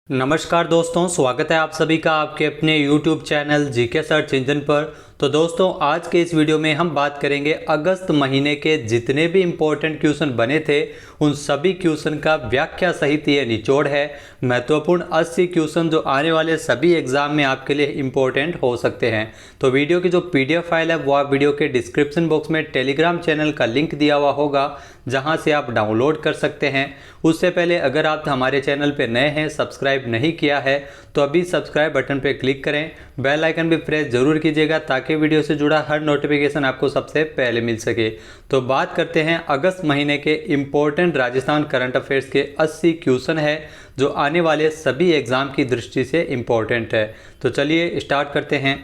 नमस्कार दोस्तों, स्वागत है आप सभी का आपके अपने YouTube channel GK search engine पर। तो दोस्तों, आज के इस वीडियो में हम बात करेंगे अगस्त महीने के जितने भी इम्पोर्टेंट क्वेश्चन बने थे उन सभी क्वेश्चन का व्याख्या सहित ये निचोड़ है। महत्वपूर्ण 80 क्वेश्चन जो आने वाले सभी एग्जाम में आपके लिए इम्पोर्टेंट हो सकते हैं। तो वीडियो की जो PDF फाइल है वो आप वीडियो के डिस्क्रिप्शन बॉक्स में टेलीग्राम चैनल का लिंक दिया हुआ होगा, जहां से आप डाउनलोड कर सकते हैं। उससे पहले अगर आप हमारे चैनल पर नए हैं, सब्सक्राइब नहीं किया है, तो अभी सब्सक्राइब बटन पर क्लिक करें, बेल आइकन भी प्रेस जरूर कीजिएगा ताकि वीडियो से जुड़ा हर नोटिफिकेशन आपको सबसे पहले मिल सके। तो बात करते हैं अगस्त महीने के इम्पोर्टेंट राजस्थान करंट अफेयर्स के 80 क्वेश्चन है जो आने वाले सभी एग्जाम की दृष्टि से इम्पोर्टेंट है। तो चलिए स्टार्ट करते हैं।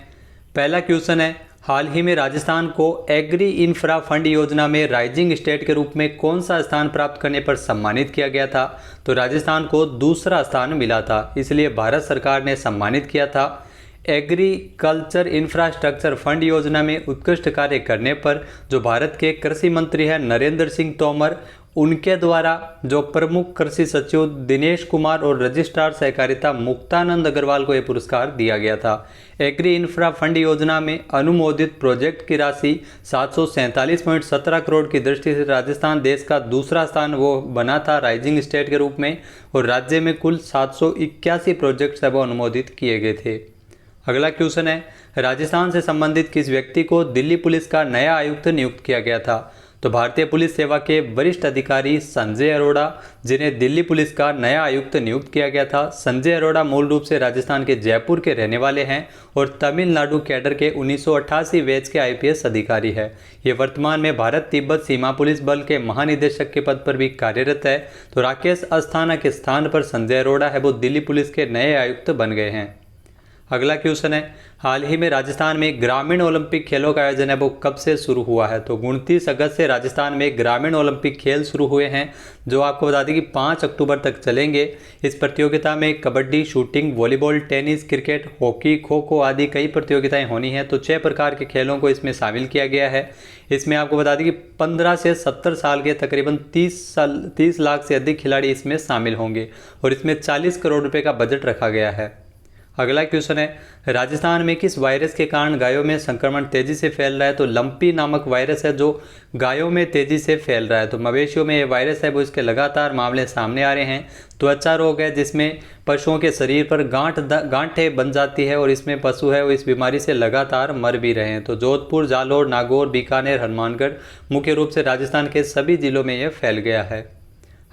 पहला क्वेश्चन है, हाल ही में राजस्थान को एग्री इंफ्रा फंड योजना में राइजिंग स्टेट के रूप में कौन सा स्थान प्राप्त करने पर सम्मानित किया गया था? तो राजस्थान को दूसरा स्थान मिला था, इसलिए भारत सरकार ने सम्मानित किया था। एग्रीकल्चर इंफ्रास्ट्रक्चर फंड योजना में उत्कृष्ट कार्य करने पर जो भारत के कृषि मंत्री हैं नरेंद्र सिंह तोमर, उनके द्वारा जो प्रमुख कृषि सचिव दिनेश कुमार और रजिस्ट्रार सहकारिता मुक्तानंद अग्रवाल को यह पुरस्कार दिया गया था। एग्री इंफ्रा फंड योजना में अनुमोदित प्रोजेक्ट की राशि 747.17 करोड़ की दृष्टि से राजस्थान देश का दूसरा स्थान वो बना था राइजिंग स्टेट के रूप में, और राज्य में कुल 781 प्रोजेक्ट्स वो अनुमोदित किए गए थे। अगला क्वेश्चन है, राजस्थान से संबंधित किस व्यक्ति को दिल्ली पुलिस का नया आयुक्त नियुक्त किया गया था? तो भारतीय पुलिस सेवा के वरिष्ठ अधिकारी संजय अरोड़ा, जिन्हें दिल्ली पुलिस का नया आयुक्त नियुक्त किया गया था। संजय अरोड़ा मूल रूप से राजस्थान के जयपुर के रहने वाले हैं और तमिलनाडु कैडर के 1988 बैच के IPS अधिकारी है। ये वर्तमान में भारत तिब्बत सीमा पुलिस बल के महानिदेशक के पद पर भी कार्यरत है। तो राकेश अस्थाना के स्थान पर संजय अरोड़ा है वो दिल्ली पुलिस के नए आयुक्त बन गए हैं। अगला क्वेश्चन है, हाल ही में राजस्थान में ग्रामीण ओलंपिक खेलों का आयोजन है वो कब से शुरू हुआ है? तो 29 अगस्त से राजस्थान में ग्रामीण ओलंपिक खेल शुरू हुए हैं, जो आपको बता दें कि 5 अक्टूबर तक चलेंगे। इस प्रतियोगिता में kabaddi, shooting, volleyball, tennis, cricket, hockey, kho kho आदि कई प्रतियोगिताएं होनी हैं। तो 6 प्रकार के खेलों को इसमें शामिल किया गया है। इसमें आपको बता दें कि 15 से 70 साल के तकरीबन 30 लाख से अधिक खिलाड़ी इसमें शामिल होंगे और इसमें 40 करोड़ रुपये का बजट रखा गया है। अगला क्वेश्चन है, राजस्थान में किस वायरस के कारण गायों में संक्रमण तेजी से फैल रहा है? तो लंपी नामक वायरस है जो गायों में तेजी से फैल रहा है। तो मवेशियों में ये वायरस है वो इसके लगातार मामले सामने आ रहे हैं। त्वचा रोग है जिसमें पशुओं के शरीर पर गांठें बन जाती है और इसमें पशु है वो इस बीमारी से लगातार मर भी रहे हैं। तो जोधपुर, जालोर, नागौर, बीकानेर, हनुमानगढ़ मुख्य रूप से राजस्थान के सभी जिलों में यह फैल गया है।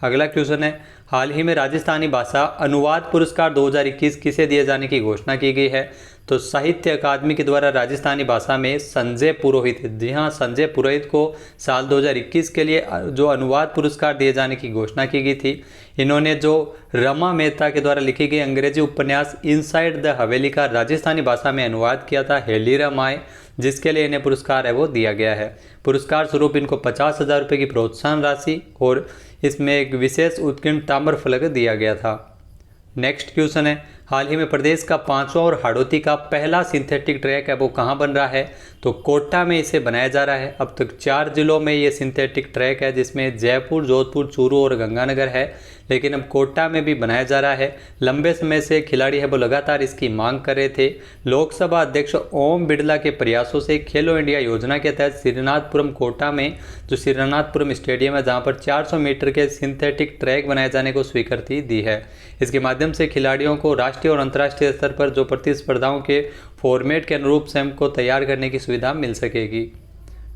अगला क्वेश्चन है, हाल ही में राजस्थानी भाषा अनुवाद पुरस्कार 2021 किसे दिए जाने की घोषणा की गई है? तो साहित्य अकादमी के द्वारा राजस्थानी भाषा में संजय पुरोहित, जी हाँ, संजय पुरोहित को साल 2021 के लिए जो अनुवाद पुरस्कार दिए जाने की घोषणा की गई थी। इन्होंने जो रमा मेहता के द्वारा लिखी गई अंग्रेजी उपन्यास इनसाइड द हवेली का राजस्थानी भाषा में अनुवाद किया था हेलीरा माए, जिसके लिए इन्हें पुरस्कार है वो दिया गया है। पुरस्कार स्वरूप इनको 50,000 रुपये की प्रोत्साहन राशि और इसमें एक विशेष उत्कीर्ण ताम्र फलक दिया गया था। नेक्स्ट क्वेश्चन है, हाल ही में प्रदेश का 5वां और हाड़ौती का पहला सिंथेटिक ट्रैक है वो कहाँ बन रहा है? तो कोटा में इसे बनाया जा रहा है। अब तक 4 जिलों में ये सिंथेटिक ट्रैक है, जिसमें जयपुर, जोधपुर, चूरू और गंगानगर है, लेकिन अब कोटा में भी बनाया जा रहा है। लंबे समय से खिलाड़ी है वो लगातार इसकी मांग कर रहे थे। लोकसभा अध्यक्ष ओम बिरला के प्रयासों से खेलो इंडिया योजना के तहत श्रीनाथपुरम कोटा में जो श्रीनाथपुरम स्टेडियम है, जहाँ पर 400 मीटर के सिंथेटिक ट्रैक बनाए जाने को स्वीकृति दी है। इसके माध्यम से खिलाड़ियों को राष्ट्रीय और अंतर्राष्ट्रीय स्तर पर जो प्रतिस्पर्धाओं के फॉर्मेट के अनुरूप स्वयं को तैयार करने की सुविधा मिल सकेगी।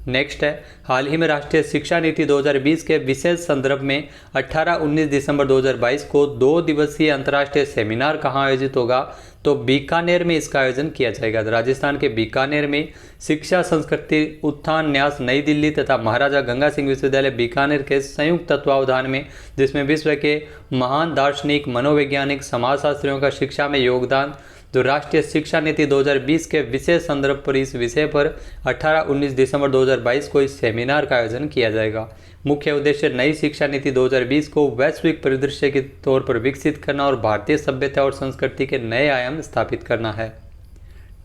नेक्स्ट है, हाल ही में राष्ट्रीय शिक्षा नीति 2020 के विशेष संदर्भ में 18-19 दिसंबर 2022 को 2 दिवसीय अंतर्राष्ट्रीय सेमिनार कहाँ आयोजित होगा? तो बीकानेर में इसका आयोजन किया जाएगा। राजस्थान के बीकानेर में शिक्षा संस्कृति उत्थान न्यास नई दिल्ली तथा महाराजा गंगा सिंह विश्वविद्यालय बीकानेर के संयुक्त तत्वावधान में, जिसमें विश्व के महान दार्शनिक, मनोवैज्ञानिक, समाजशास्त्रियों का शिक्षा में योगदान, जो राष्ट्रीय शिक्षा नीति 2020 के विशेष संदर्भ पर इस विषय पर 18-19 दिसंबर 2022 को इस सेमिनार का आयोजन किया जाएगा। मुख्य उद्देश्य नई शिक्षा नीति 2020 को वैश्विक परिदृश्य के तौर पर विकसित करना और भारतीय सभ्यता और संस्कृति के नए आयाम स्थापित करना है।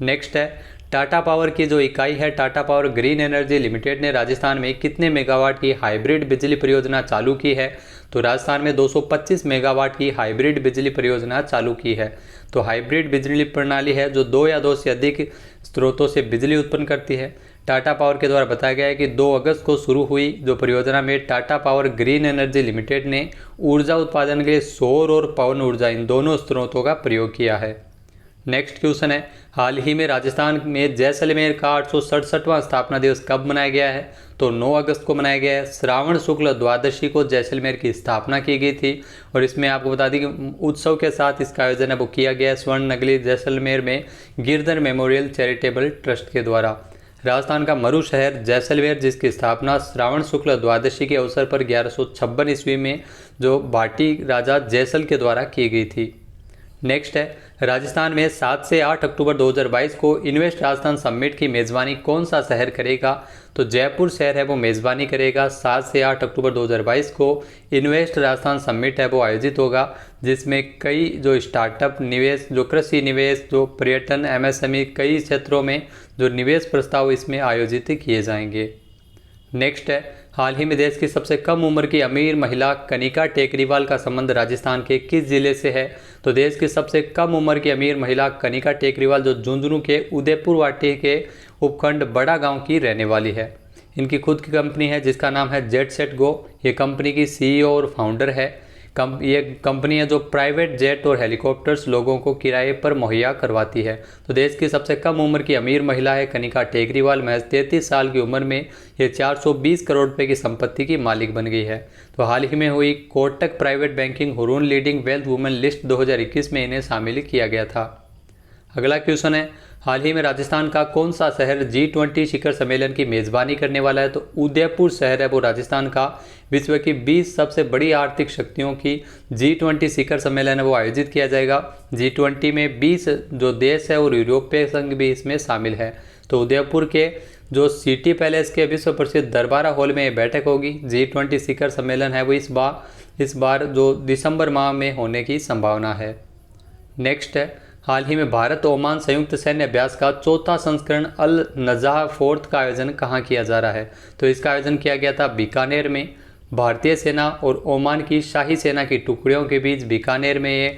नेक्स्ट है, टाटा पावर की जो इकाई है Tata power green energy limited ने राजस्थान में कितने मेगावाट की हाइब्रिड बिजली परियोजना चालू की है? तो राजस्थान में 225 मेगावाट की हाइब्रिड बिजली परियोजना चालू की है। तो हाइब्रिड बिजली प्रणाली है जो 2 या 2 से अधिक स्रोतों से बिजली उत्पन्न करती है। टाटा पावर के द्वारा बताया गया है कि 2 अगस्त को शुरू हुई जो परियोजना में Tata power green energy limited ने ऊर्जा उत्पादन के लिए सौर और पवन ऊर्जा इन दोनों स्रोतों का प्रयोग किया है। नेक्स्ट क्वेश्चन है, हाल ही में राजस्थान में जैसलमेर का 867वां स्थापना दिवस कब मनाया गया है? तो 9 अगस्त को मनाया गया है। श्रावण शुक्ल द्वादशी को जैसलमेर की स्थापना की गई थी और इसमें आपको बता दें कि उत्सव के साथ इसका आयोजन है वो किया गया है स्वर्ण नगरी जैसलमेर में गिरधर मेमोरियल चैरिटेबल ट्रस्ट के द्वारा। राजस्थान का मरु शहर जैसलमेर जिसकी स्थापना श्रावण शुक्ल द्वादशी के अवसर पर 1156 ईस्वी में जो भाटी राजा जैसल के द्वारा की गई थी। नेक्स्ट है, राजस्थान में 7 से 8 अक्टूबर 2022 को इन्वेस्ट राजस्थान समिट की मेज़बानी कौन सा शहर करेगा? तो जयपुर शहर है वो मेज़बानी करेगा। 7 से 8 अक्टूबर 2022 को इन्वेस्ट राजस्थान समिट है वो आयोजित होगा जिसमें कई जो स्टार्टअप निवेश, जो कृषि निवेश, जो पर्यटन, एमएसएमई कई क्षेत्रों में जो निवेश प्रस्ताव इसमें आयोजित किए जाएंगे। नेक्स्ट है, हाल ही में देश की सबसे कम उम्र की अमीर महिला कनिका टेकरीवाल का संबंध राजस्थान के किस जिले से है? तो देश की सबसे कम उम्र की अमीर महिला कनिका टेकरीवाल जो झुंझुनू के उदयपुर वाटी के उपखंड बड़ा गांव की रहने वाली है। इनकी खुद की कंपनी है जिसका नाम है जेट सेट गो। ये कंपनी की सीईओ और फाउंडर है। ये कंपनी है जो प्राइवेट जेट और हेलीकॉप्टर्स लोगों को किराए पर मुहैया करवाती है। तो देश की सबसे कम उम्र की अमीर महिला है कनिका टेकरीवाल। महज 33 साल की उम्र में ये 420 करोड़ रुपए की संपत्ति की मालिक बन गई है। तो हाल ही में हुई Kotak private banking Hurun leading wealth women list 2021 में इन्हें शामिल किया गया था। अगला क्वेश्चन है, हाल ही में राजस्थान का कौन सा शहर G20 शिखर सम्मेलन की मेज़बानी करने वाला है? तो उदयपुर शहर है वो राजस्थान का विश्व की 20 सबसे बड़ी आर्थिक शक्तियों की G20 शिखर सम्मेलन है वो आयोजित किया जाएगा। G20 में 20 जो देश है और यूरोपीय संघ भी इसमें शामिल है। तो उदयपुर के जो सिटी पैलेस के विश्व प्रसिद्ध दरबारा हॉल में ये बैठक होगी। G20 शिखर सम्मेलन है वो इस बार जो दिसंबर माह में होने की संभावना है। नेक्स्ट है, हाल ही में भारत ओमान संयुक्त सैन्य अभ्यास का 4था संस्करण अल नज़ाह फोर्थ का आयोजन कहाँ किया जा रहा है? तो इसका आयोजन किया गया था बीकानेर में। भारतीय सेना और ओमान की शाही सेना की टुकड़ियों के बीच बीकानेर में ये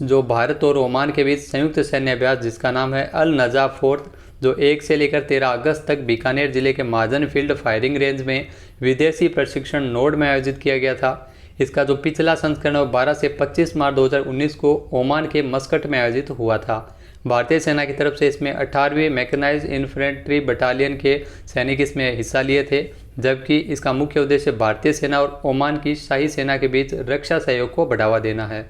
जो भारत और ओमान के बीच संयुक्त सैन्य अभ्यास जिसका नाम है अल नज़ाह फोर्थ जो 1 से लेकर 13 अगस्त तक बीकानेर जिले के महाजन फील्ड फायरिंग रेंज में विदेशी प्रशिक्षण नोड में आयोजित किया गया था। इसका जो पिछला संस्करण 12 से 25 मार्च 2019 को ओमान के मस्कट में आयोजित हुआ था। भारतीय सेना की तरफ से इसमें 18वीं मैकेनाइज्ड इन्फेंट्री बटालियन के सैनिक इसमें हिस्सा लिए थे, जबकि इसका मुख्य उद्देश्य भारतीय सेना और ओमान की शाही सेना के बीच रक्षा सहयोग को बढ़ावा देना है।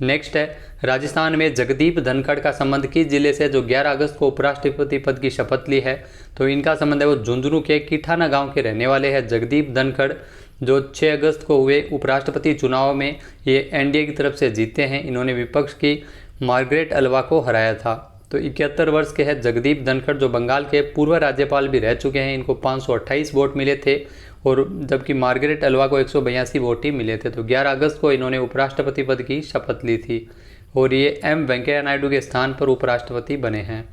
नेक्स्ट है, राजस्थान में जगदीप धनखड़ का संबंध किस जिले से जो 11 अगस्त को उपराष्ट्रपति पद की शपथ ली है? तो इनका संबंध है वो झुंझुनू के किठाना गांव के रहने वाले हैं जगदीप धनखड़ जो 6 अगस्त को हुए उपराष्ट्रपति चुनाव में ये एनडीए की तरफ से जीते हैं। इन्होंने विपक्ष की मार्गरेट अल्वा को हराया था। तो 71 वर्ष के हैं जगदीप धनखड़ जो बंगाल के पूर्व राज्यपाल भी रह चुके हैं। इनको 528 वोट मिले थे और जबकि मार्गरेट अल्वा को 182 वोट ही मिले थे। तो 11 अगस्त को इन्होंने उपराष्ट्रपति पद की शपथ ली थी और ये एम वेंकैया नायडू के स्थान पर उपराष्ट्रपति बने हैं।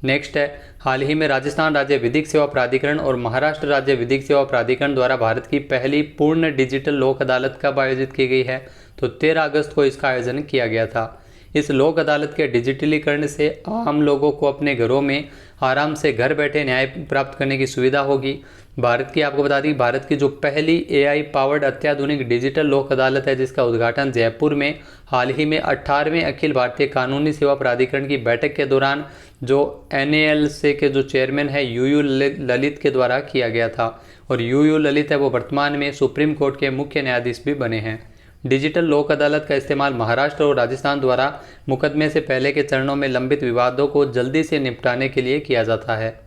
नेक्स्ट है, हाल ही में राजस्थान राज्य विधिक सेवा प्राधिकरण और महाराष्ट्र राज्य विधिक सेवा प्राधिकरण द्वारा भारत की पहली पूर्ण डिजिटल लोक अदालत कब आयोजित की गई है? तो 13 अगस्त को इसका आयोजन किया गया था। इस लोक अदालत के डिजिटलीकरण से आम लोगों को अपने घरों में आराम से घर बैठे न्याय प्राप्त करने की सुविधा होगी। आपको बता दें भारत की जो पहली AI पावर्ड अत्याधुनिक डिजिटल लोक अदालत है जिसका उद्घाटन जयपुर में हाल ही में 18वें अखिल भारतीय कानूनी सेवा प्राधिकरण की बैठक के दौरान जो NALC के जो चेयरमैन है UU ललित के द्वारा किया गया था। और UU ललित है वो वर्तमान में सुप्रीम कोर्ट के मुख्य न्यायाधीश भी बने हैं। डिजिटल लोक अदालत का इस्तेमाल महाराष्ट्र और राजस्थान द्वारा मुकदमे से पहले के चरणों में लंबित विवादों को जल्दी से निपटाने के लिए किया जाता है।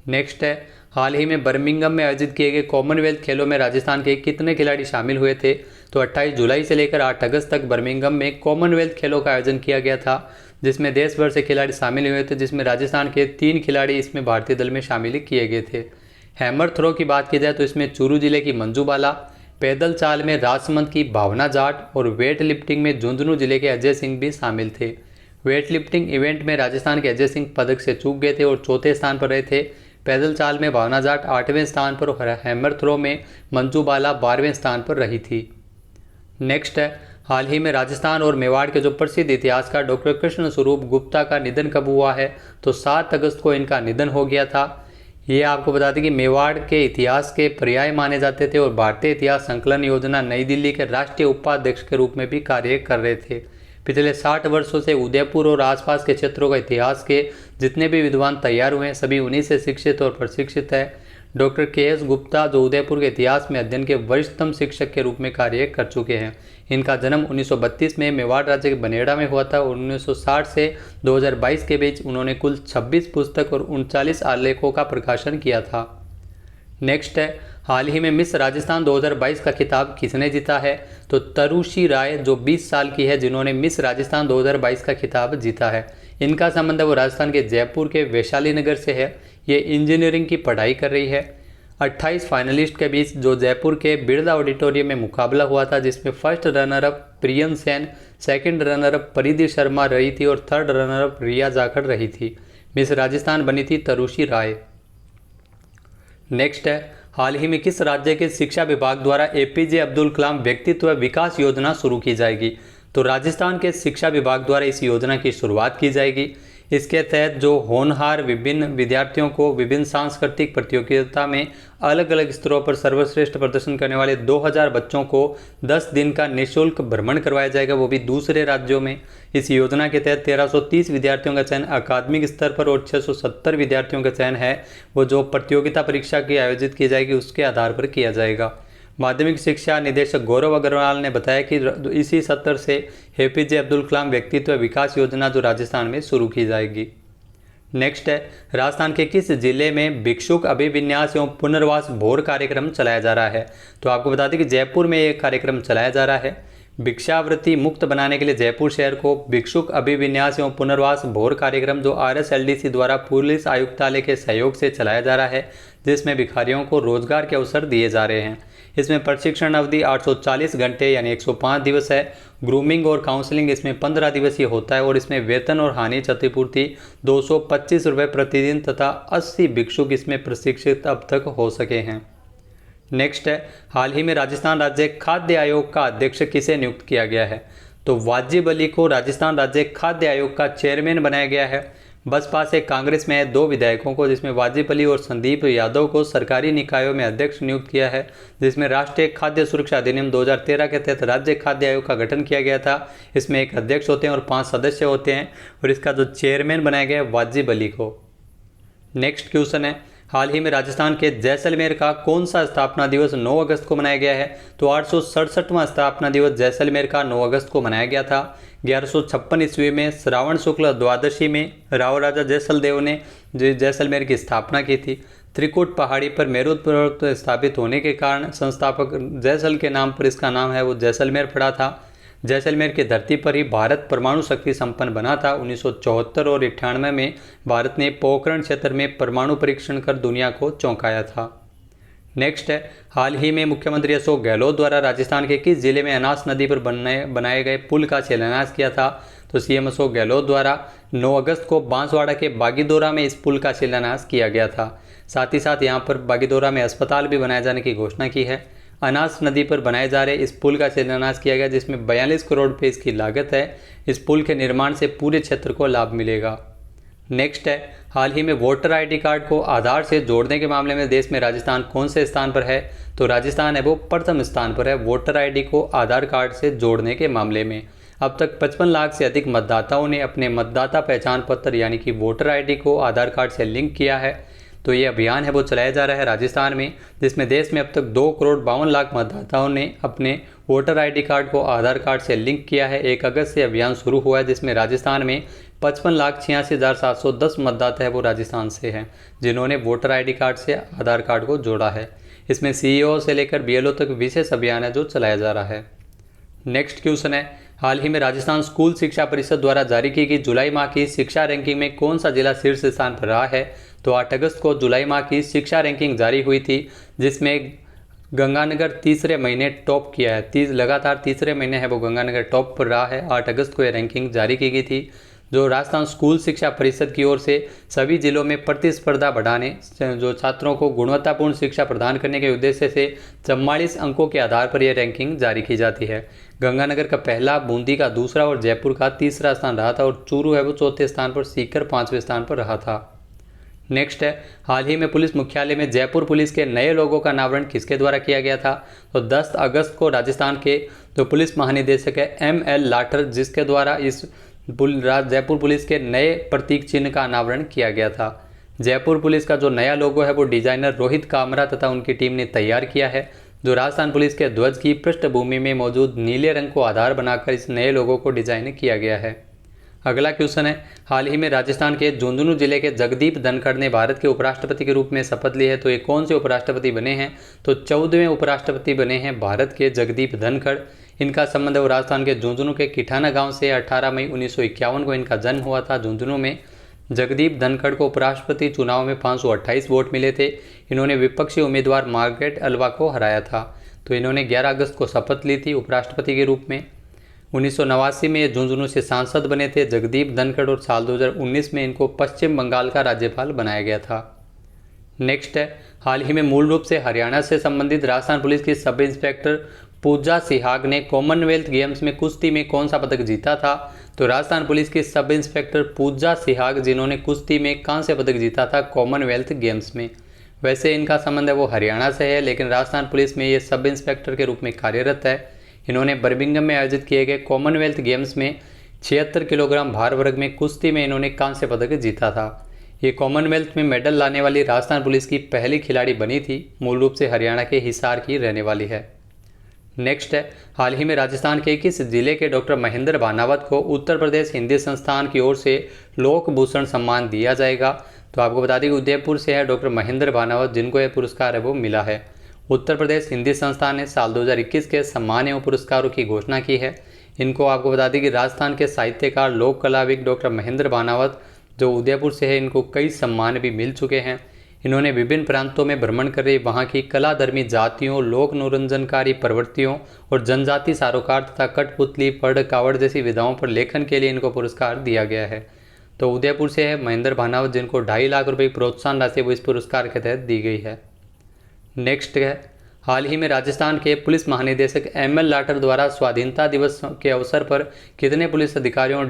नेक्स्ट है, हाल ही में बर्मिंघम में आयोजित किए गए कॉमनवेल्थ खेलों में राजस्थान के कितने खिलाड़ी शामिल हुए थे? तो 28 जुलाई से लेकर 8 अगस्त तक बर्मिंघम में कॉमनवेल्थ खेलों का आयोजन किया गया था जिसमें देश भर से खिलाड़ी शामिल हुए थे, जिसमें राजस्थान के 3 खिलाड़ी इसमें भारतीय दल में शामिल किए गए थे। हैमर थ्रो की बात की जाए तो इसमें चूरू जिले की मंजू बाला, पैदल चाल में राजसमंद की भावना जाट और वेट लिफ्टिंग में झुंझुनू जिले के अजय सिंह भी शामिल थे। वेट लिफ्टिंग इवेंट में राजस्थान के अजय सिंह पदक से चूक गए थे और चौथे स्थान पर रहे थे। पैदल चाल में भावना जाट 8वें स्थान पर और हैमर थ्रो में मंजू बाला 12वें स्थान पर रही थी। नेक्स्ट है, हाल ही में राजस्थान और मेवाड़ के जो प्रसिद्ध इतिहासकार डॉक्टर कृष्ण स्वरूप गुप्ता का निधन कब हुआ है? तो 7 अगस्त को इनका निधन हो गया था। ये आपको बता दें कि मेवाड़ के इतिहास के पर्याय माने जाते थे और भारतीय इतिहास संकलन योजना नई दिल्ली के राष्ट्रीय उपाध्यक्ष के रूप में भी कार्य कर रहे थे। पिछले 60 वर्षों से उदयपुर और आसपास के क्षेत्रों का इतिहास के जितने भी विद्वान तैयार हुए हैं सभी उन्हीं से शिक्षित और प्रशिक्षित है। Doctor KS. गुप्ता जो उदयपुर के इतिहास में अध्ययन के वरिष्ठतम शिक्षक के रूप में कार्य कर चुके हैं। इनका जन्म 1932 में मेवाड़ राज्य के बनेड़ा में हुआ था और 1960 से 2022 के बीच उन्होंने कुल 26 पुस्तक और 39 आलेखों का प्रकाशन किया था। नेक्स्ट है, हाल ही में मिस राजस्थान 2022 का खिताब किसने जीता है? तो तरुषि राय जो 20 साल की है जिन्होंने मिस राजस्थान 2022 का खिताब जीता है। इनका संबंध है वो राजस्थान के जयपुर के वैशाली नगर से है। ये इंजीनियरिंग की पढ़ाई कर रही है। 28 फाइनलिस्ट के बीच जो जयपुर के बिरला ऑडिटोरियम में मुकाबला हुआ था जिसमें first runner up prion Sen, second runner up परिधि शर्मा रही थी और थर्ड रनर अप रिया जाखड़ रही थी। मिस राजस्थान बनी थी तरुषि राय। नेक्स्ट है, हाल ही में किस राज्य के शिक्षा विभाग द्वारा एपीजे अब्दुल कलाम व्यक्तित्व विकास योजना शुरू की जाएगी? तो राजस्थान के शिक्षा विभाग द्वारा इस योजना की शुरुआत की जाएगी। इसके तहत जो होनहार विभिन्न विद्यार्थियों को विभिन्न सांस्कृतिक प्रतियोगिता में अलग अलग स्तरों पर सर्वश्रेष्ठ प्रदर्शन करने वाले 2000 बच्चों को 10 दिन का निःशुल्क भ्रमण करवाया जाएगा, वो भी दूसरे राज्यों में। इस योजना के तहत 1330 विद्यार्थियों का चयन अकादमिक स्तर पर और 670 विद्यार्थियों का चयन है वो जो प्रतियोगिता परीक्षा की आयोजित की जाएगी उसके आधार पर किया जाएगा। माध्यमिक शिक्षा निदेशक गौरव अग्रवाल ने बताया कि इसी सत्र से एपीजे अब्दुल कलाम व्यक्तित्व विकास योजना जो राजस्थान में शुरू की जाएगी। नेक्स्ट है, राजस्थान के किस जिले में भिक्षुक अभिविन्यास एवं पुनर्वास भोर कार्यक्रम चलाया जा रहा है? तो आपको बता दें कि जयपुर में एक कार्यक्रम चलाया जा रहा है। भिक्षावृत्ति मुक्त बनाने के लिए जयपुर शहर को भिक्षुक अभिविन्यास एवं पुनर्वास भोर कार्यक्रम जो RSLDC द्वारा पुलिस आयुक्तालय के सहयोग से चलाया जा रहा है जिसमें भिखारियों को रोजगार के अवसर दिए जा रहे हैं। इसमें प्रशिक्षण अवधि 840 घंटे यानी 105 दिवस है। ग्रूमिंग और काउंसलिंग इसमें 15 दिवसीय होता है और इसमें वेतन और हानि क्षतिपूर्ति 225 रुपये प्रतिदिन तथा 80 भिक्षुक इसमें प्रशिक्षित अब तक हो सके हैं। नेक्स्ट है, हाल ही में राजस्थान राज्य खाद्य आयोग का अध्यक्ष किसे नियुक्त किया गया है? तो वाजिब अली को राजस्थान राज्य खाद्य आयोग का चेयरमैन बनाया गया है। बसपा से कांग्रेस में 2 विधायकों को जिसमें वाजिब अली और संदीप यादव को सरकारी निकायों में अध्यक्ष नियुक्त किया है, जिसमें राष्ट्रीय खाद्य सुरक्षा अधिनियम 2013 के तहत राज्य खाद्य आयोग का गठन किया गया था। इसमें एक अध्यक्ष होते हैं और 5 सदस्य होते हैं और इसका जो चेयरमैन बनाया गया है वाजिब अली को। नेक्स्ट क्वेश्चन है, हाल ही में राजस्थान के जैसलमेर का कौन सा स्थापना दिवस 9 अगस्त को मनाया गया है? तो 867वां स्थापना दिवस जैसलमेर का 9 अगस्त को मनाया गया था। 1156 ईस्वी में श्रावण शुक्ल द्वादशी में राव राजा जैसल देव ने जैसलमेर की स्थापना की थी। त्रिकुट पहाड़ी पर मेरुद पर्वत स्थापित होने के कारण संस्थापक जैसल के नाम पर इसका नाम है वो जैसलमेर पड़ा था। जैसलमेर की धरती पर ही भारत परमाणु शक्ति संपन्न बना था। 1974 और 98 में भारत ने पोखरण क्षेत्र में परमाणु परीक्षण कर दुनिया को चौंकाया था। नेक्स्ट है, हाल ही में मुख्यमंत्री अशोक गहलोत द्वारा राजस्थान के किस जिले में अनास नदी पर बनाए गए पुल का शिलान्यास किया था? तो सीएम अशोक गहलोत द्वारा 9 अगस्त को बांसवाड़ा के बागीदोरा में इस पुल का शिलान्यास किया गया था। साथ ही साथ यहाँ पर बागीदोरा में अस्पताल भी बनाए जाने की घोषणा की है। अनास नदी पर बनाए जा रहे इस पुल का शिलान्यास किया गया जिसमें 42 करोड़ रुपये इसकी लागत है। इस पुल के निर्माण से पूरे क्षेत्र को लाभ मिलेगा। नेक्स्ट है, हाल ही में वोटर आईडी कार्ड को आधार से जोड़ने के मामले में देश में राजस्थान कौन से स्थान पर है? तो राजस्थान है वो प्रथम स्थान पर है वोटर आईडी को आधार कार्ड से जोड़ने के मामले में। अब तक 55 लाख से अधिक मतदाताओं ने अपने मतदाता पहचान पत्र यानी कि वोटर आईडी को आधार कार्ड से लिंक किया है। तो ये अभियान है वो चलाया जा रहा है राजस्थान में, जिसमें देश में अब तक 2,52,00,000 मतदाताओं ने अपने वोटर आईडी कार्ड को आधार कार्ड से लिंक किया है। 1 अगस्त से अभियान शुरू हुआ है जिसमें राजस्थान में 55,86,710 मतदाता है वो राजस्थान से हैं जिन्होंने वोटर आईडी कार्ड से आधार कार्ड को जोड़ा है। इसमें सीईओ से लेकर बीएलओ तक विशेष अभियान है जो चलाया जा रहा है। नेक्स्ट क्वेश्चन है, हाल ही में राजस्थान स्कूल शिक्षा परिषद द्वारा जारी की गई जुलाई माह की शिक्षा रैंकिंग में कौन सा जिला शीर्ष स्थान पर रहा है? तो 8 अगस्त को जुलाई माह की शिक्षा रैंकिंग जारी हुई थी जिसमें गंगानगर तीसरे महीने टॉप किया है। लगातार तीसरे महीने है वो गंगानगर टॉप पर रहा है। 8 अगस्त को यह रैंकिंग जारी की गई थी। जो राजस्थान स्कूल शिक्षा परिषद की ओर से सभी जिलों में प्रतिस्पर्धा बढ़ाने, जो छात्रों को गुणवत्तापूर्ण शिक्षा प्रदान करने के उद्देश्य से 44 अंकों के आधार पर यह रैंकिंग जारी की जाती है। गंगानगर का पहला, बूंदी का दूसरा और जयपुर का तीसरा स्थान रहा था और चूरू है वो चौथे स्थान पर, सीकर 5वें स्थान पर रहा था। नेक्स्ट है, हाल ही में पुलिस मुख्यालय में जयपुर पुलिस के नए लोगों का अनावरण किसके द्वारा किया गया था? तो 10 अगस्त को राजस्थान के जो पुलिस महानिदेशक है ML लाठर, जिसके द्वारा इस जयपुर पुलिस के नए प्रतीक चिन्ह का अनावरण किया गया था। जयपुर पुलिस का जो नया लोगो है वो डिजाइनर रोहित कामरा तथा उनकी टीम ने तैयार किया है, जो राजस्थान पुलिस के ध्वज की पृष्ठभूमि में मौजूद नीले रंग को आधार बनाकर इस नए लोगो को डिजाइन किया गया है। अगला क्वेश्चन है, हाल ही में राजस्थान के झुंझुनू जिले के जगदीप धनखड़ ने भारत के उपराष्ट्रपति के रूप में शपथ ली है। तो ये कौन से उपराष्ट्रपति बने हैं? तो 14वें उपराष्ट्रपति बने हैं भारत के जगदीप धनखड़। इनका संबंध है वो राजस्थान के झुंझुनू के किठाना गांव से। 18 मई 1951 को इनका जन्म हुआ था झुंझुनू में। जगदीप धनखड़ को उपराष्ट्रपति चुनाव में 528 वोट मिले थे। इन्होंने विपक्षी उम्मीदवार मार्गरेट अल्वा को हराया था। तो इन्होंने 11 अगस्त को शपथ ली थी उपराष्ट्रपति के रूप में। 1989 में ये झुंझुनू से सांसद बने थे जगदीप धनखड़ और साल 2019 में इनको पश्चिम बंगाल का राज्यपाल बनाया गया था। नेक्स्ट है, हाल ही में मूल रूप से हरियाणा से संबंधित राजस्थान पुलिस की सब इंस्पेक्टर पूजा सिहाग ने कॉमनवेल्थ गेम्स में कुश्ती में कौन सा पदक जीता था? तो राजस्थान पुलिस की सब इंस्पेक्टर पूजा सिहाग, जिन्होंने कुश्ती में कांस्य पदक जीता था कॉमनवेल्थ गेम्स में। वैसे इनका संबंध है वो हरियाणा से है, लेकिन राजस्थान पुलिस में ये सब इंस्पेक्टर के रूप में कार्यरत है। इन्होंने बर्मिंघम में आयोजित किए गए कॉमनवेल्थ गेम्स में 76 किलोग्राम भार वर्ग में कुश्ती में इन्होंने कांस्य पदक जीता था। ये कॉमनवेल्थ में मेडल लाने वाली राजस्थान पुलिस की पहली खिलाड़ी बनी थी। मूल रूप से हरियाणा के हिसार की रहने वाली है। नेक्स्ट है, हाल ही में राजस्थान के किस जिले के डॉक्टर महेंद्र भानावत को उत्तर प्रदेश हिंदी संस्थान की ओर से लोक भूषण सम्मान दिया जाएगा? तो आपको बता दें कि उदयपुर से है डॉक्टर महेंद्र भानावत, जिनको यह पुरस्कार है वो मिला है। उत्तर प्रदेश हिंदी संस्थान ने साल 2021 के सम्मान एवं पुरस्कारों की घोषणा की है। इनको आपको बता दें कि राजस्थान के साहित्यकार लोक कलाविद डॉक्टर महेंद्र भानावत, जो उदयपुर से है, इनको कई सम्मान भी मिल चुके हैं। इन्होंने विभिन्न प्रांतों में भ्रमण कर रही वहाँ की कलाधर्मी जातियों, लोक मनोरंजनकारी प्रवृत्तियों और जनजाति सारोकार तथा कठपुतली, पढ़, कावड़ जैसी विधाओं पर लेखन के लिए इनको पुरस्कार दिया गया है। तो उदयपुर से है महेंद्र भानावत, जिनको 2.5 लाख रुपये की प्रोत्साहन राशि वो इस पुरस्कार के तहत दी गई है। नेक्स्ट है, हाल ही में राजस्थान के पुलिस महानिदेशक ML लाठर द्वारा स्वाधीनता दिवस के अवसर पर कितने पुलिस अधिकारियों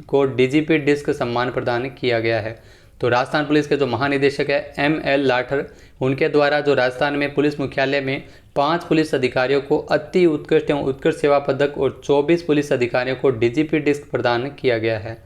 को DGP डिस्क सम्मान प्रदान किया गया है? तो राजस्थान पुलिस के जो महानिदेशक है ML लाठर, उनके द्वारा जो राजस्थान में पुलिस मुख्यालय में 5 पुलिस अधिकारियों को अति उत्कृष्ट एवं उत्कृष्ट सेवा पदक और 24 पुलिस अधिकारियों को DGP डिस्क प्रदान किया गया है।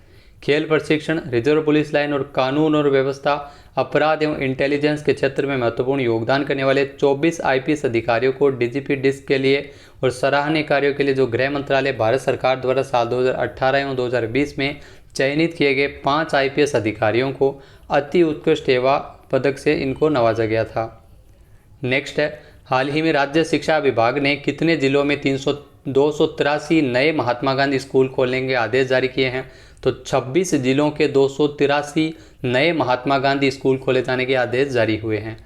खेल प्रशिक्षण, रिजर्व पुलिस लाइन और कानून और व्यवस्था, अपराध एवं इंटेलिजेंस के क्षेत्र में महत्वपूर्ण योगदान करने वाले 24 IPS अधिकारियों को DGP डिस्क के लिए और सराहनीय कार्यों के लिए जो गृह मंत्रालय भारत सरकार द्वारा साल 2018 एवं 2020 में चयनित किए गए 5 IPS अधिकारियों को अति उत्कृष्ट सेवा पदक से इनको नवाजा गया था। नेक्स्ट है, हाल ही में राज्य शिक्षा विभाग ने कितने जिलों में 283 नए महात्मा गांधी स्कूल खोलने के आदेश जारी किए हैं? तो 26 जिलों के 283 नए महात्मा गांधी स्कूल खोले जाने के आदेश जारी हुए हैं।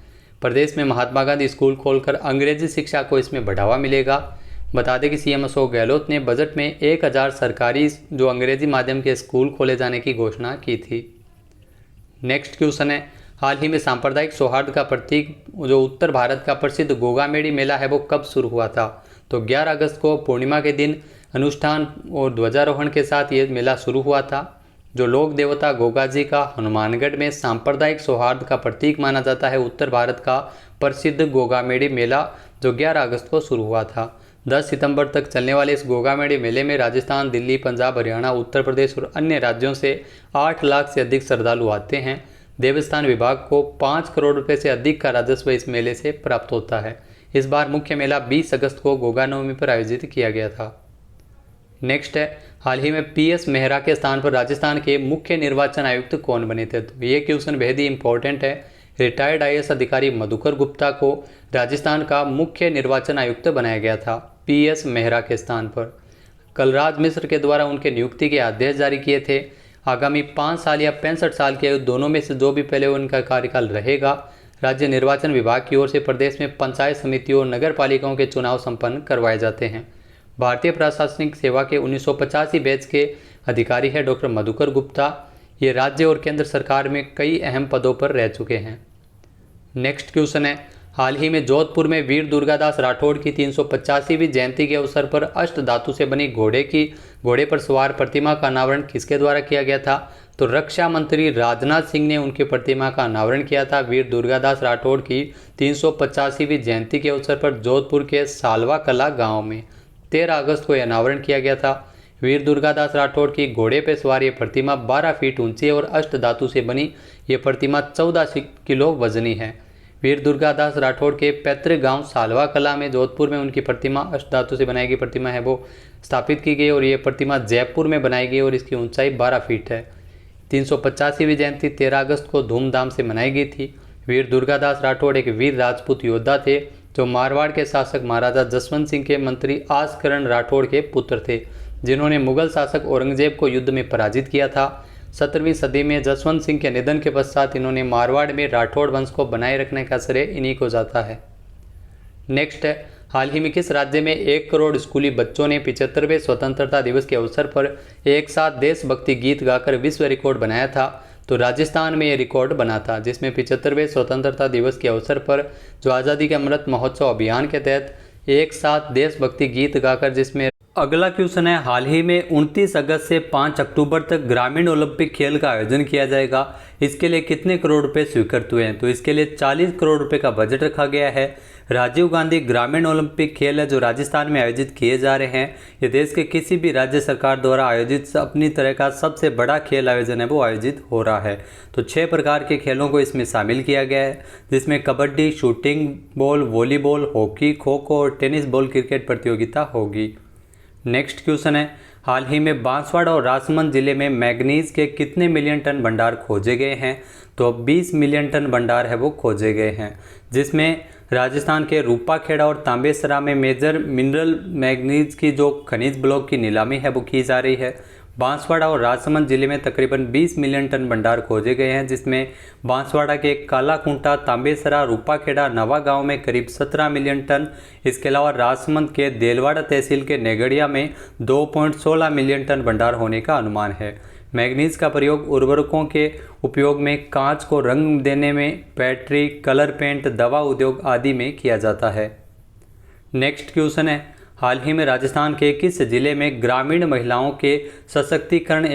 प्रदेश में महात्मा गांधी स्कूल खोलकर अंग्रेजी शिक्षा को इसमें बढ़ावा मिलेगा। बता दें कि CM अशोक गहलोत ने बजट में 1000 सरकारी जो अंग्रेजी माध्यम के स्कूल खोले जाने की घोषणा की थी। नेक्स्ट क्वेश्चन है, हाल ही में सांप्रदायिक सौहार्द का प्रतीक जो उत्तर भारत का प्रसिद्ध गोगामेड़ी मेला है वो कब शुरू हुआ था? तो 11 अगस्त को पूर्णिमा के दिन अनुष्ठान और ध्वजारोहण के साथ ये मेला शुरू हुआ था। जो लोक देवता गोगा जी का हनुमानगढ़ में सांप्रदायिक सौहार्द का प्रतीक माना जाता है उत्तर भारत का प्रसिद्ध गोगामेड़ी मेला, जो 11 अगस्त को शुरू हुआ था। 10 सितंबर तक चलने वाले इस गोगामेड़ी मेले में राजस्थान, दिल्ली, पंजाब, हरियाणा, उत्तर प्रदेश और अन्य राज्यों से 8 लाख से अधिक श्रद्धालु आते हैं। देवस्थान विभाग को 5 करोड़ रुपए से अधिक का राजस्व इस मेले से प्राप्त होता है। इस बार मुख्य मेला 20 अगस्त को गोगा नवमी पर आयोजित किया गया था। नेक्स्ट है, हाल ही में PS मेहरा के स्थान पर राजस्थान के मुख्य निर्वाचन आयुक्त कौन बने थे? तो ये क्वेश्चन बेहद ही इंपॉर्टेंट है। रिटायर्ड IAS अधिकारी मधुकर गुप्ता को राजस्थान का मुख्य निर्वाचन आयुक्त बनाया गया था PS मेहरा के स्थान पर। कलराज मिश्र के द्वारा उनके नियुक्ति के आदेश जारी किए थे। आगामी 5 साल या 65 साल के आयु दोनों में से जो भी पहले उनका कार्यकाल रहेगा, राज्य निर्वाचन विभाग की ओर से प्रदेश में पंचायत समितियों और नगर पालिकाओं के चुनाव संपन्न करवाए जाते हैं। भारतीय प्रशासनिक सेवा के 1985 बैच के अधिकारी है डॉक्टर मधुकर गुप्ता। ये राज्य और केंद्र सरकार में कई अहम पदों पर रह चुके हैं। नेक्स्ट क्वेश्चन है, हाल ही में जोधपुर में वीर दुर्गादास राठौड़ की 385वीं जयंती के अवसर पर अष्ट धातु से बनी घोड़े पर सवार प्रतिमा का अनावरण किसके द्वारा किया गया था? तो रक्षा मंत्री राजनाथ सिंह ने उनकी प्रतिमा का अनावरण किया था। वीर दुर्गादास राठौड़ की 385वीं जयंती के अवसर पर जोधपुर के सालवा कला गाँव में 13 अगस्त को यह अनावरण किया गया था। वीर दुर्गादास राठौड़ की घोड़े पर सवार ये प्रतिमा 12 फीट ऊंची है और अष्ट धातु से बनी ये प्रतिमा 14 किलो वजनी है। वीर दुर्गादास राठौड़ के पैतृक गांव सालवा कला में जोधपुर में उनकी प्रतिमा अष्ट धातु से बनाई गई प्रतिमा है वो स्थापित की गई और ये प्रतिमा जयपुर में बनाई गई और इसकी ऊंचाई 12 फीट है। 385वीं जयंती 13 अगस्त को धूमधाम से मनाई गई थी। वीर दुर्गादास राठौड़ एक वीर राजपूत योद्धा थे जो मारवाड़ के शासक महाराजा जसवंत सिंह के मंत्री आसकरण राठौड़ के पुत्र थे, जिन्होंने मुगल शासक औरंगजेब को युद्ध में पराजित किया था। 17वीं सदी में जसवंत सिंह के निधन के पश्चात इन्होंने मारवाड़ में राठौड़ वंश को बनाए रखने का श्रेय इन्हीं को जाता है। नेक्स्ट है, हाल ही में किस राज्य में 1 करोड़ स्कूली बच्चों ने 75वें स्वतंत्रता दिवस के अवसर पर एक साथ देशभक्ति गीत गाकर विश्व रिकॉर्ड बनाया था? तो राजस्थान में ये रिकॉर्ड बना था, जिसमें 75वें स्वतंत्रता दिवस के अवसर पर जो आज़ादी के अमृत महोत्सव अभियान के तहत एक साथ देशभक्ति गीत गाकर जिसमें अगला क्वेश्चन है, हाल ही में 29 अगस्त से 5 अक्टूबर तक ग्रामीण ओलंपिक खेल का आयोजन किया जाएगा। इसके लिए कितने करोड़ रुपए स्वीकृत हुए हैं? तो इसके लिए 40 करोड़ रुपए का बजट रखा गया है। राजीव गांधी ग्रामीण ओलंपिक खेल है जो राजस्थान में आयोजित किए जा रहे हैं। ये देश के किसी भी राज्य सरकार द्वारा आयोजित अपनी तरह का सबसे बड़ा खेल आयोजन है वो आयोजित हो रहा है। तो 6 प्रकार के खेलों को इसमें शामिल किया गया है, जिसमें kabaddi, shooting ball, volleyball, hockey, kho kho और टेनिस बॉल क्रिकेट प्रतियोगिता होगी। नेक्स्ट क्वेश्चन है, हाल ही में बांसवाड़ा और राजसमंद जिले में मैग्नीज के कितने मिलियन टन भंडार खोजे गए हैं? तो 20 मिलियन टन भंडार है वो खोजे गए हैं, जिसमें राजस्थान के रूपाखेड़ा और तांबेसरा में मेजर मिनरल मैग्नीज की जो खनिज ब्लॉक की नीलामी है वो की जा रही है। बांसवाड़ा और राजसमंद जिले में तकरीबन 20 मिलियन टन भंडार खोजे गए हैं, जिसमें बांसवाड़ा के कालाकुंटा, तांबेसरा, रूपाखेड़ा, नवागांव में करीब 17 मिलियन टन। इसके अलावा राजसमंद के देलवाड़ा तहसील के नेगड़िया में 2.16 मिलियन टन भंडार होने का अनुमान है। मैग्नीज का प्रयोग उर्वरकों के उपयोग में, कांच को रंग देने में, बैटरी, कलर पेंट, दवा उद्योग आदि में किया जाता है। नेक्स्ट क्वेश्चन है, हाल ही में राजस्थान के किस जिले में ग्रामीण महिलाओं के सशक्तिकरण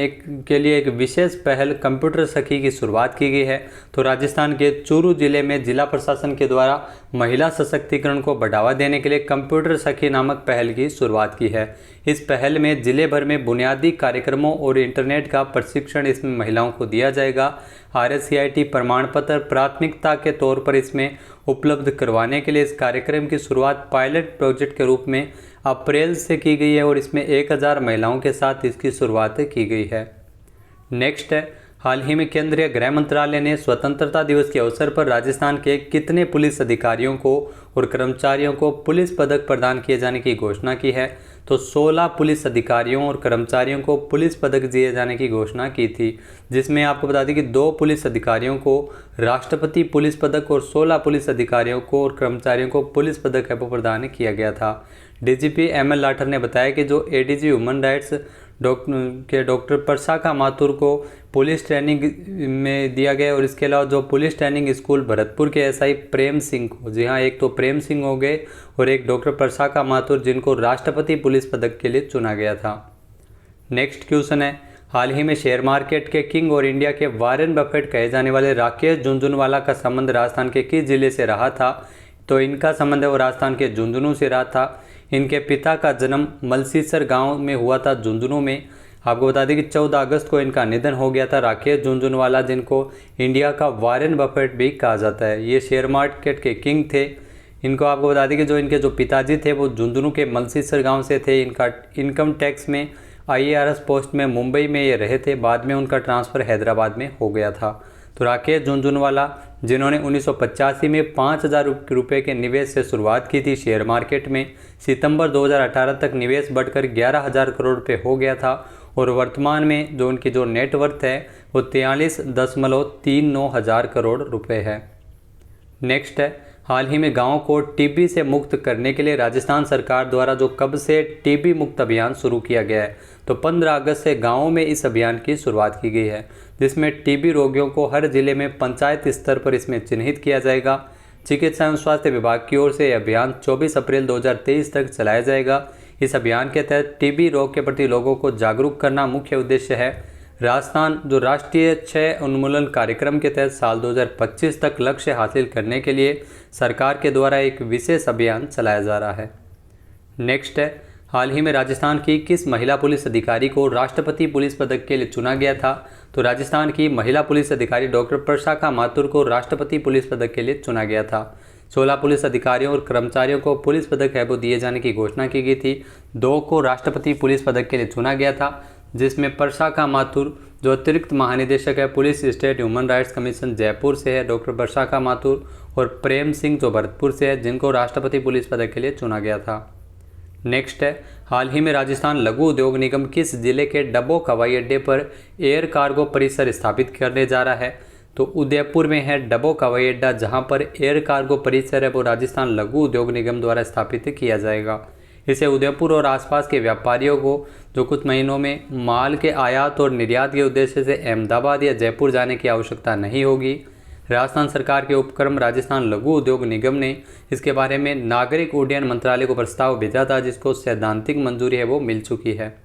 के लिए एक विशेष पहल कंप्यूटर सखी की शुरुआत की गई है? तो राजस्थान के चूरू जिले में जिला प्रशासन के द्वारा महिला सशक्तिकरण को बढ़ावा देने के लिए कंप्यूटर सखी नामक पहल की शुरुआत की है। इस पहल में जिले भर में बुनियादी कार्यक्रमों और इंटरनेट का प्रशिक्षण इसमें महिलाओं को दिया जाएगा। RSCIT प्रमाण पत्र प्राथमिकता के तौर पर इसमें उपलब्ध करवाने के लिए इस कार्यक्रम की शुरुआत पायलट प्रोजेक्ट के रूप में अप्रैल से की गई है और इसमें 1000 महिलाओं के साथ इसकी शुरुआत की गई है। नेक्स्ट है, हाल ही में केंद्रीय गृह मंत्रालय ने स्वतंत्रता दिवस के अवसर पर राजस्थान के कितने पुलिस अधिकारियों को और कर्मचारियों को पुलिस पदक प्रदान किए जाने की घोषणा की है? तो 16 पुलिस अधिकारियों और कर्मचारियों को पुलिस पदक दिए जाने की घोषणा की थी, जिसमें आपको बता दें कि 2 पुलिस अधिकारियों को राष्ट्रपति पुलिस पदक और 16 पुलिस अधिकारियों को और कर्मचारियों को पुलिस पदक प्रदान किया गया था। DGP ML लाठर ने बताया कि जो ADG ह्यूमन राइट्स डॉक्टर परसाका माथुर को पुलिस ट्रेनिंग में दिया गया और इसके अलावा जो पुलिस ट्रेनिंग स्कूल भरतपुर के SI प्रेम सिंह को, जी हाँ, एक तो प्रेम सिंह हो गए और एक डॉक्टर परसाका माथुर जिनको राष्ट्रपति पुलिस पदक के लिए चुना गया था। नेक्स्ट क्वेश्चन है, हाल ही में शेयर मार्केट के किंग और इंडिया के वॉरेन बफेट कहे जाने वाले राकेश झुनझुनवाला का संबंध राजस्थान के किस जिले से रहा था? तो इनका संबंध है वो राजस्थान के झुंझुनू से रहा था। इनके पिता का जन्म मलसीसर गांव में हुआ था झुंझुनू में। आपको बता दें कि 14 अगस्त को इनका निधन हो गया था। राकेश झुनझुनवाला, जिनको इंडिया का वॉरेन बफेट भी कहा जाता है, ये शेयर मार्केट के किंग थे। इनको आपको बता दें कि जो इनके पिताजी थे वो झुंझुनू के मलसीसर गांव से थे। इनका इनकम टैक्स में IARS पोस्ट में मुंबई में ये रहे थे, बाद में उनका ट्रांसफ़र हैदराबाद में हो गया था। तो राकेश झुनझुनवाला, जिन्होंने 1985 में 5000 रुपये के निवेश से शुरुआत की थी शेयर मार्केट में, सितंबर 2018 तक निवेश बढ़कर 11000 करोड़ रुपये हो गया था और वर्तमान में जो उनकी जो नेटवर्थ है वो 43.39 हज़ार करोड़ रुपये है। नेक्स्ट है, हाल ही में गाँव को टीबी से मुक्त करने के लिए राजस्थान सरकार द्वारा जो कब से टीबी मुक्त अभियान शुरू किया गया है, तो 15 अगस्त से गाँवों में इस अभियान की शुरुआत की गई है, जिसमें टीबी रोगियों को हर जिले में पंचायत स्तर पर इसमें चिन्हित किया जाएगा। चिकित्सा एवं स्वास्थ्य विभाग की ओर से यह अभियान 24 अप्रैल 2023 तक चलाया जाएगा। इस अभियान के तहत टीबी रोग के प्रति लोगों को जागरूक करना मुख्य उद्देश्य है। राजस्थान जो राष्ट्रीय क्षय उन्मूलन कार्यक्रम के तहत साल 2025 तक लक्ष्य हासिल करने के लिए सरकार के द्वारा एक विशेष अभियान चलाया जा रहा है। नेक्स्ट है, हाल ही में राजस्थान की किस महिला पुलिस अधिकारी को राष्ट्रपति पुलिस पदक के लिए चुना गया था? तो राजस्थान की महिला पुलिस अधिकारी डॉक्टर प्रशाखा माथुर को राष्ट्रपति पुलिस पदक के लिए चुना गया था। 16 पुलिस अधिकारियों और कर्मचारियों को पुलिस पदक है वो दिए जाने की घोषणा की गई थी। 2 को राष्ट्रपति पुलिस पदक के लिए चुना गया था, जिसमें प्रशाखा माथुर जो अतिरिक्त महानिदेशक है police state human rights commission Jaipur से है, डॉक्टर प्रशाखा माथुर, और प्रेम सिंह जो भरतपुर से है, जिनको राष्ट्रपति पुलिस पदक के लिए चुना गया था। नेक्स्ट है, हाल ही में राजस्थान लघु उद्योग निगम किस जिले के डबोक हवाई अड्डे पर एयर कार्गो परिसर स्थापित करने जा रहा है? तो उदयपुर में है डबोक हवाई अड्डा, जहां पर एयर कार्गो परिसर है वो राजस्थान लघु उद्योग निगम द्वारा स्थापित किया जाएगा। इसे उदयपुर और आसपास के व्यापारियों को जो कुछ महीनों में माल के आयात और निर्यात के उद्देश्य से अहमदाबाद या जयपुर जाने की आवश्यकता नहीं होगी। राजस्थान सरकार के उपक्रम राजस्थान लघु उद्योग निगम ने इसके बारे में नागरिक उड्डयन मंत्रालय को प्रस्ताव भेजा था, जिसको सैद्धांतिक मंजूरी है वो मिल चुकी है।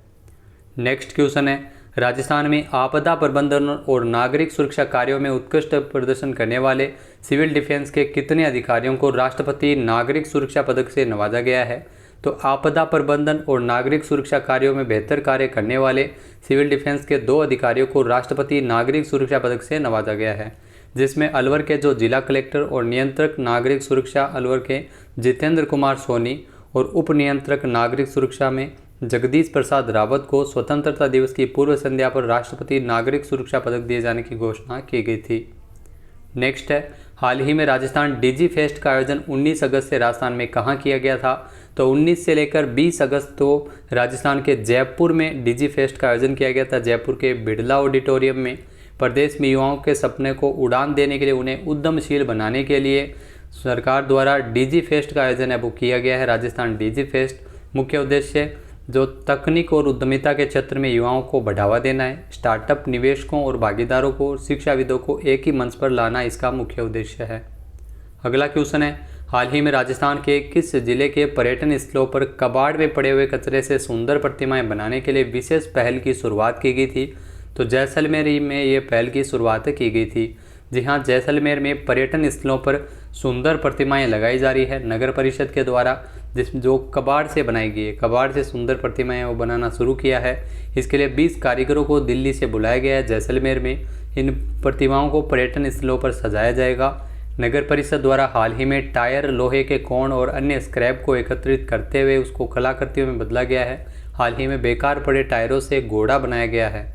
नेक्स्ट क्वेश्चन है, राजस्थान में आपदा प्रबंधन और नागरिक सुरक्षा कार्यों में उत्कृष्ट प्रदर्शन करने वाले सिविल डिफेंस के कितने अधिकारियों को राष्ट्रपति नागरिक सुरक्षा पदक से नवाजा गया है? तो आपदा प्रबंधन और नागरिक सुरक्षा कार्यों में बेहतर कार्य करने वाले सिविल डिफेंस के 2 अधिकारियों को राष्ट्रपति नागरिक सुरक्षा पदक से नवाजा गया है, जिसमें अलवर के जो जिला कलेक्टर और नियंत्रक नागरिक सुरक्षा अलवर के जितेंद्र कुमार सोनी और उप नियंत्रक नागरिक सुरक्षा में जगदीश प्रसाद रावत को स्वतंत्रता दिवस की पूर्व संध्या पर राष्ट्रपति नागरिक सुरक्षा पदक दिए जाने की घोषणा की गई थी। नेक्स्ट है, हाल ही में राजस्थान डिजी फेस्ट का आयोजन 19 अगस्त से राजस्थान में कहाँ किया गया था? तो 19 से लेकर 20 अगस्त तो राजस्थान के जयपुर में डिजी फेस्ट का आयोजन किया गया था। जयपुर के बिड़ला ऑडिटोरियम में प्रदेश में युवाओं के सपने को उड़ान देने के लिए उन्हें उद्यमशील बनाने के लिए सरकार द्वारा डिजी फेस्ट का आयोजन है वो किया गया है। राजस्थान डिजी फेस्ट मुख्य उद्देश्य जो तकनीक और उद्यमिता के क्षेत्र में युवाओं को बढ़ावा देना है। स्टार्टअप निवेशकों और भागीदारों को और शिक्षाविदों को एक ही मंच पर लाना इसका मुख्य उद्देश्य है। अगला क्वेश्चन है, हाल ही में राजस्थान के किस जिले के पर्यटन स्थलों पर कबाड़ में पड़े हुए कचरे से सुंदर प्रतिमाएं बनाने के लिए विशेष पहल की शुरुआत की गई थी? तो जैसलमेर में ये पहल की शुरुआत की गई थी। जी हाँ, जैसलमेर में पर्यटन स्थलों पर सुंदर प्रतिमाएं लगाई जा रही है नगर परिषद के द्वारा, जो कबाड़ से बनाई गई है। कबाड़ से सुंदर प्रतिमाएं वो बनाना शुरू किया है। इसके लिए 20 कारीगरों को दिल्ली से बुलाया गया है जैसलमेर में। इन प्रतिमाओं को पर्यटन स्थलों पर सजाया जाएगा। नगर परिषद द्वारा हाल ही में टायर, लोहे के कोण और अन्य स्क्रैप को एकत्रित करते हुए उसको कलाकृतियों में बदला गया है। हाल ही में बेकार पड़े टायरों से घोड़ा बनाया गया है।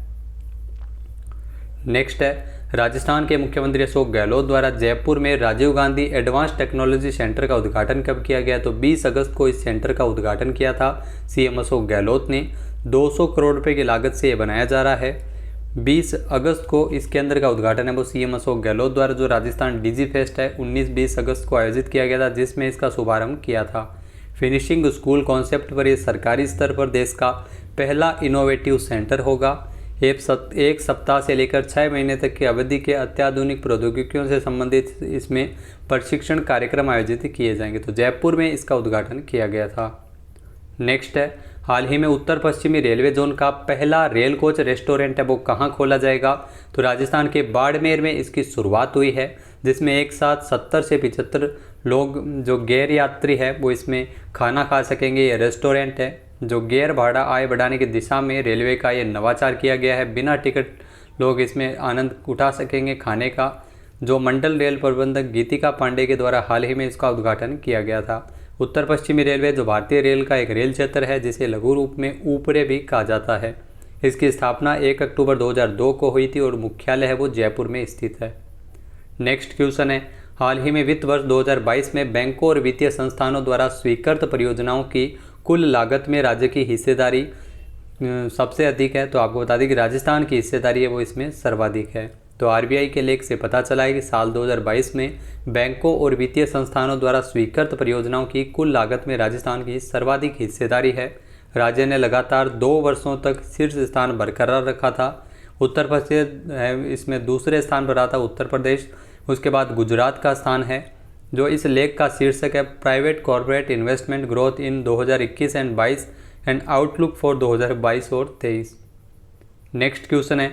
नेक्स्ट है, राजस्थान के मुख्यमंत्री अशोक गहलोत द्वारा जयपुर में Rajiv Gandhi advance technology centre का उद्घाटन कब किया गया? तो 20 अगस्त को इस सेंटर का उद्घाटन किया था सीएम अशोक गहलोत ने। 200 करोड़ रुपए की लागत से ये बनाया जा रहा है। 20 अगस्त को इसके अंदर का उद्घाटन है वो सीएम अशोक गहलोत द्वारा जो राजस्थान डिजी फेस्ट है 19-20 अगस्त को आयोजित किया गया था, जिसमें इसका शुभारंभ किया था। फिनिशिंग स्कूल कॉन्सेप्ट पर यह सरकारी स्तर पर देश का पहला इनोवेटिव सेंटर होगा। एक सप्ताह से लेकर 6 महीने तक की अवधि के अत्याधुनिक प्रौद्योगिकियों से संबंधित इसमें प्रशिक्षण कार्यक्रम आयोजित किए जाएंगे। तो जयपुर में इसका उद्घाटन किया गया था। नेक्स्ट है, हाल ही में उत्तर पश्चिमी रेलवे जोन का पहला रेल कोच रेस्टोरेंट है वो कहाँ खोला जाएगा? तो राजस्थान के बाड़मेर में इसकी शुरुआत हुई है, जिसमें एक साथ 70 से 75 लोग जो गैर यात्री है वो इसमें खाना खा सकेंगे। ये रेस्टोरेंट है जो गैर भाड़ा आय बढ़ाने की दिशा में रेलवे का ये नवाचार किया गया है। बिना टिकट लोग इसमें आनंद उठा सकेंगे खाने का। जो मंडल रेल प्रबंधक गीतिका पांडे के द्वारा हाल ही में इसका उद्घाटन किया गया था। उत्तर पश्चिमी रेलवे जो भारतीय रेल का एक रेल क्षेत्र है, जिसे लघु रूप में ऊपरे भी कहा जाता है। इसकी स्थापना 1 अक्टूबर 2002 को हुई थी और मुख्यालय है वो जयपुर में स्थित है। नेक्स्ट क्वेश्चन है, हाल ही में वित्त वर्ष 2022 में बैंकों और वित्तीय संस्थानों द्वारा स्वीकृत परियोजनाओं की कुल लागत में राज्य की हिस्सेदारी सबसे अधिक है। तो आपको बता दें कि राजस्थान की हिस्सेदारी है वो इसमें सर्वाधिक है। तो आरबीआई के लेख से पता चला है कि साल 2022 में बैंकों और वित्तीय संस्थानों द्वारा स्वीकृत परियोजनाओं की कुल लागत में राजस्थान की सर्वाधिक हिस्सेदारी है। राज्य ने लगातार 2 वर्षों तक शीर्ष स्थान बरकरार रखा था। उत्तर प्रदेश इसमें दूसरे स्थान पर रहा था उत्तर प्रदेश, उसके बाद गुजरात का स्थान है। जो इस लेख का शीर्षक है private corporate investment growth in 2021 and 22 and outlook for 2022 और 23। नेक्स्ट क्वेश्चन है,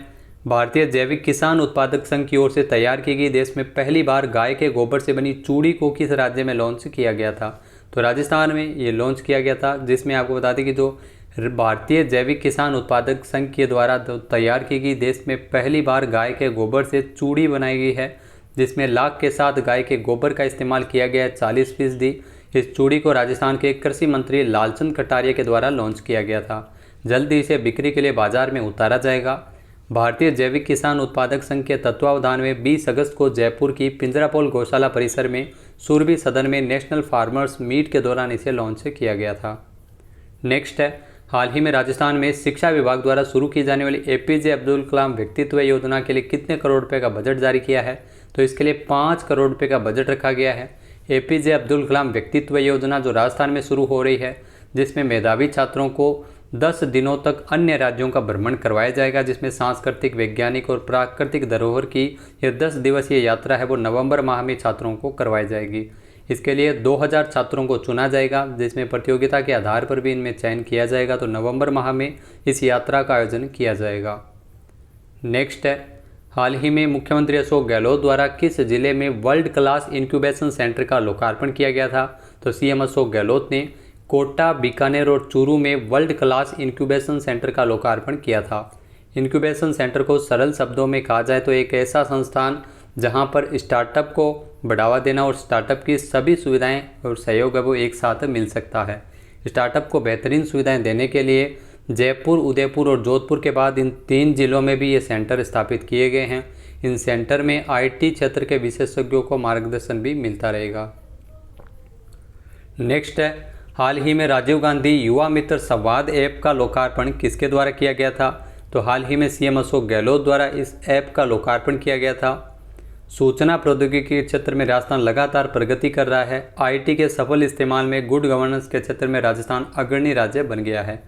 भारतीय जैविक किसान उत्पादक संघ की ओर से तैयार की गई देश में पहली बार गाय के गोबर से बनी चूड़ी को किस राज्य में लॉन्च किया गया था? तो राजस्थान में ये लॉन्च किया गया था, जिसमें आपको बता दें कि जो भारतीय जैविक किसान उत्पादक संघ के द्वारा तैयार की गई देश में पहली बार गाय के गोबर से चूड़ी बनाई गई है, जिसमें लाख के साथ गाय के गोबर का इस्तेमाल किया गया है 40%। इस चूड़ी को राजस्थान के कृषि मंत्री लालचंद कटारिया के द्वारा लॉन्च किया गया था। जल्द ही इसे बिक्री के लिए बाजार में उतारा जाएगा। भारतीय जैविक किसान उत्पादक संघ के तत्वावधान में 20 अगस्त को जयपुर की पिंजरापोल गौशाला परिसर में सूरबी सदन में नेशनल फार्मर्स मीट के दौरान इसे लॉन्च किया गया था। नेक्स्ट है, हाल ही में राजस्थान में शिक्षा विभाग द्वारा शुरू की जाने वाली एपीजे अब्दुल कलाम व्यक्तित्व योजना के लिए कितने करोड़ रुपए का बजट जारी किया है? तो इसके लिए 5 करोड़ रुपए का बजट रखा गया है। एपीजे अब्दुल कलाम व्यक्तित्व योजना जो राजस्थान में शुरू हो रही है, जिसमें मेधावी छात्रों को 10 दिनों तक अन्य राज्यों का भ्रमण करवाया जाएगा, जिसमें सांस्कृतिक, वैज्ञानिक और प्राकृतिक धरोहर की यह 10 दिवसीय यात्रा है वो नवंबर माह में छात्रों को करवाई जाएगी। इसके लिए 2000 छात्रों को चुना जाएगा, जिसमें प्रतियोगिता के आधार पर भी इनमें चयन किया जाएगा। तो नवंबर माह में इस यात्रा का आयोजन किया जाएगा। नेक्स्ट है, हाल ही में मुख्यमंत्री अशोक गहलोत द्वारा किस जिले में वर्ल्ड क्लास इंक्यूबेशन सेंटर का लोकार्पण किया गया था? तो सीएम अशोक गहलोत ने कोटा, बीकानेर और चूरू में वर्ल्ड क्लास इंक्यूबेशन सेंटर का लोकार्पण किया था। इंक्यूबेशन सेंटर को सरल शब्दों में कहा जाए तो एक ऐसा संस्थान जहां पर स्टार्टअप को बढ़ावा देना और स्टार्टअप की सभी सुविधाएं और सहयोग है वो एक साथ मिल सकता है। स्टार्टअप को बेहतरीन सुविधाएं देने के लिए जयपुर, उदयपुर और जोधपुर के बाद इन 3 जिलों में भी ये सेंटर स्थापित किए गए हैं। इन सेंटर में आईटी क्षेत्र के विशेषज्ञों को मार्गदर्शन भी मिलता रहेगा। नेक्स्ट है, हाल ही में राजीव गांधी युवा मित्र संवाद ऐप का लोकार्पण किसके द्वारा किया गया था? तो हाल ही में सीएम अशोक गहलोत द्वारा इस ऐप का लोकार्पण किया गया था। सूचना प्रौद्योगिकी के क्षेत्र में राजस्थान लगातार प्रगति कर रहा है। आईटी के सफल इस्तेमाल में गुड गवर्नेंस के क्षेत्र में राजस्थान अग्रणी राज्य बन गया है।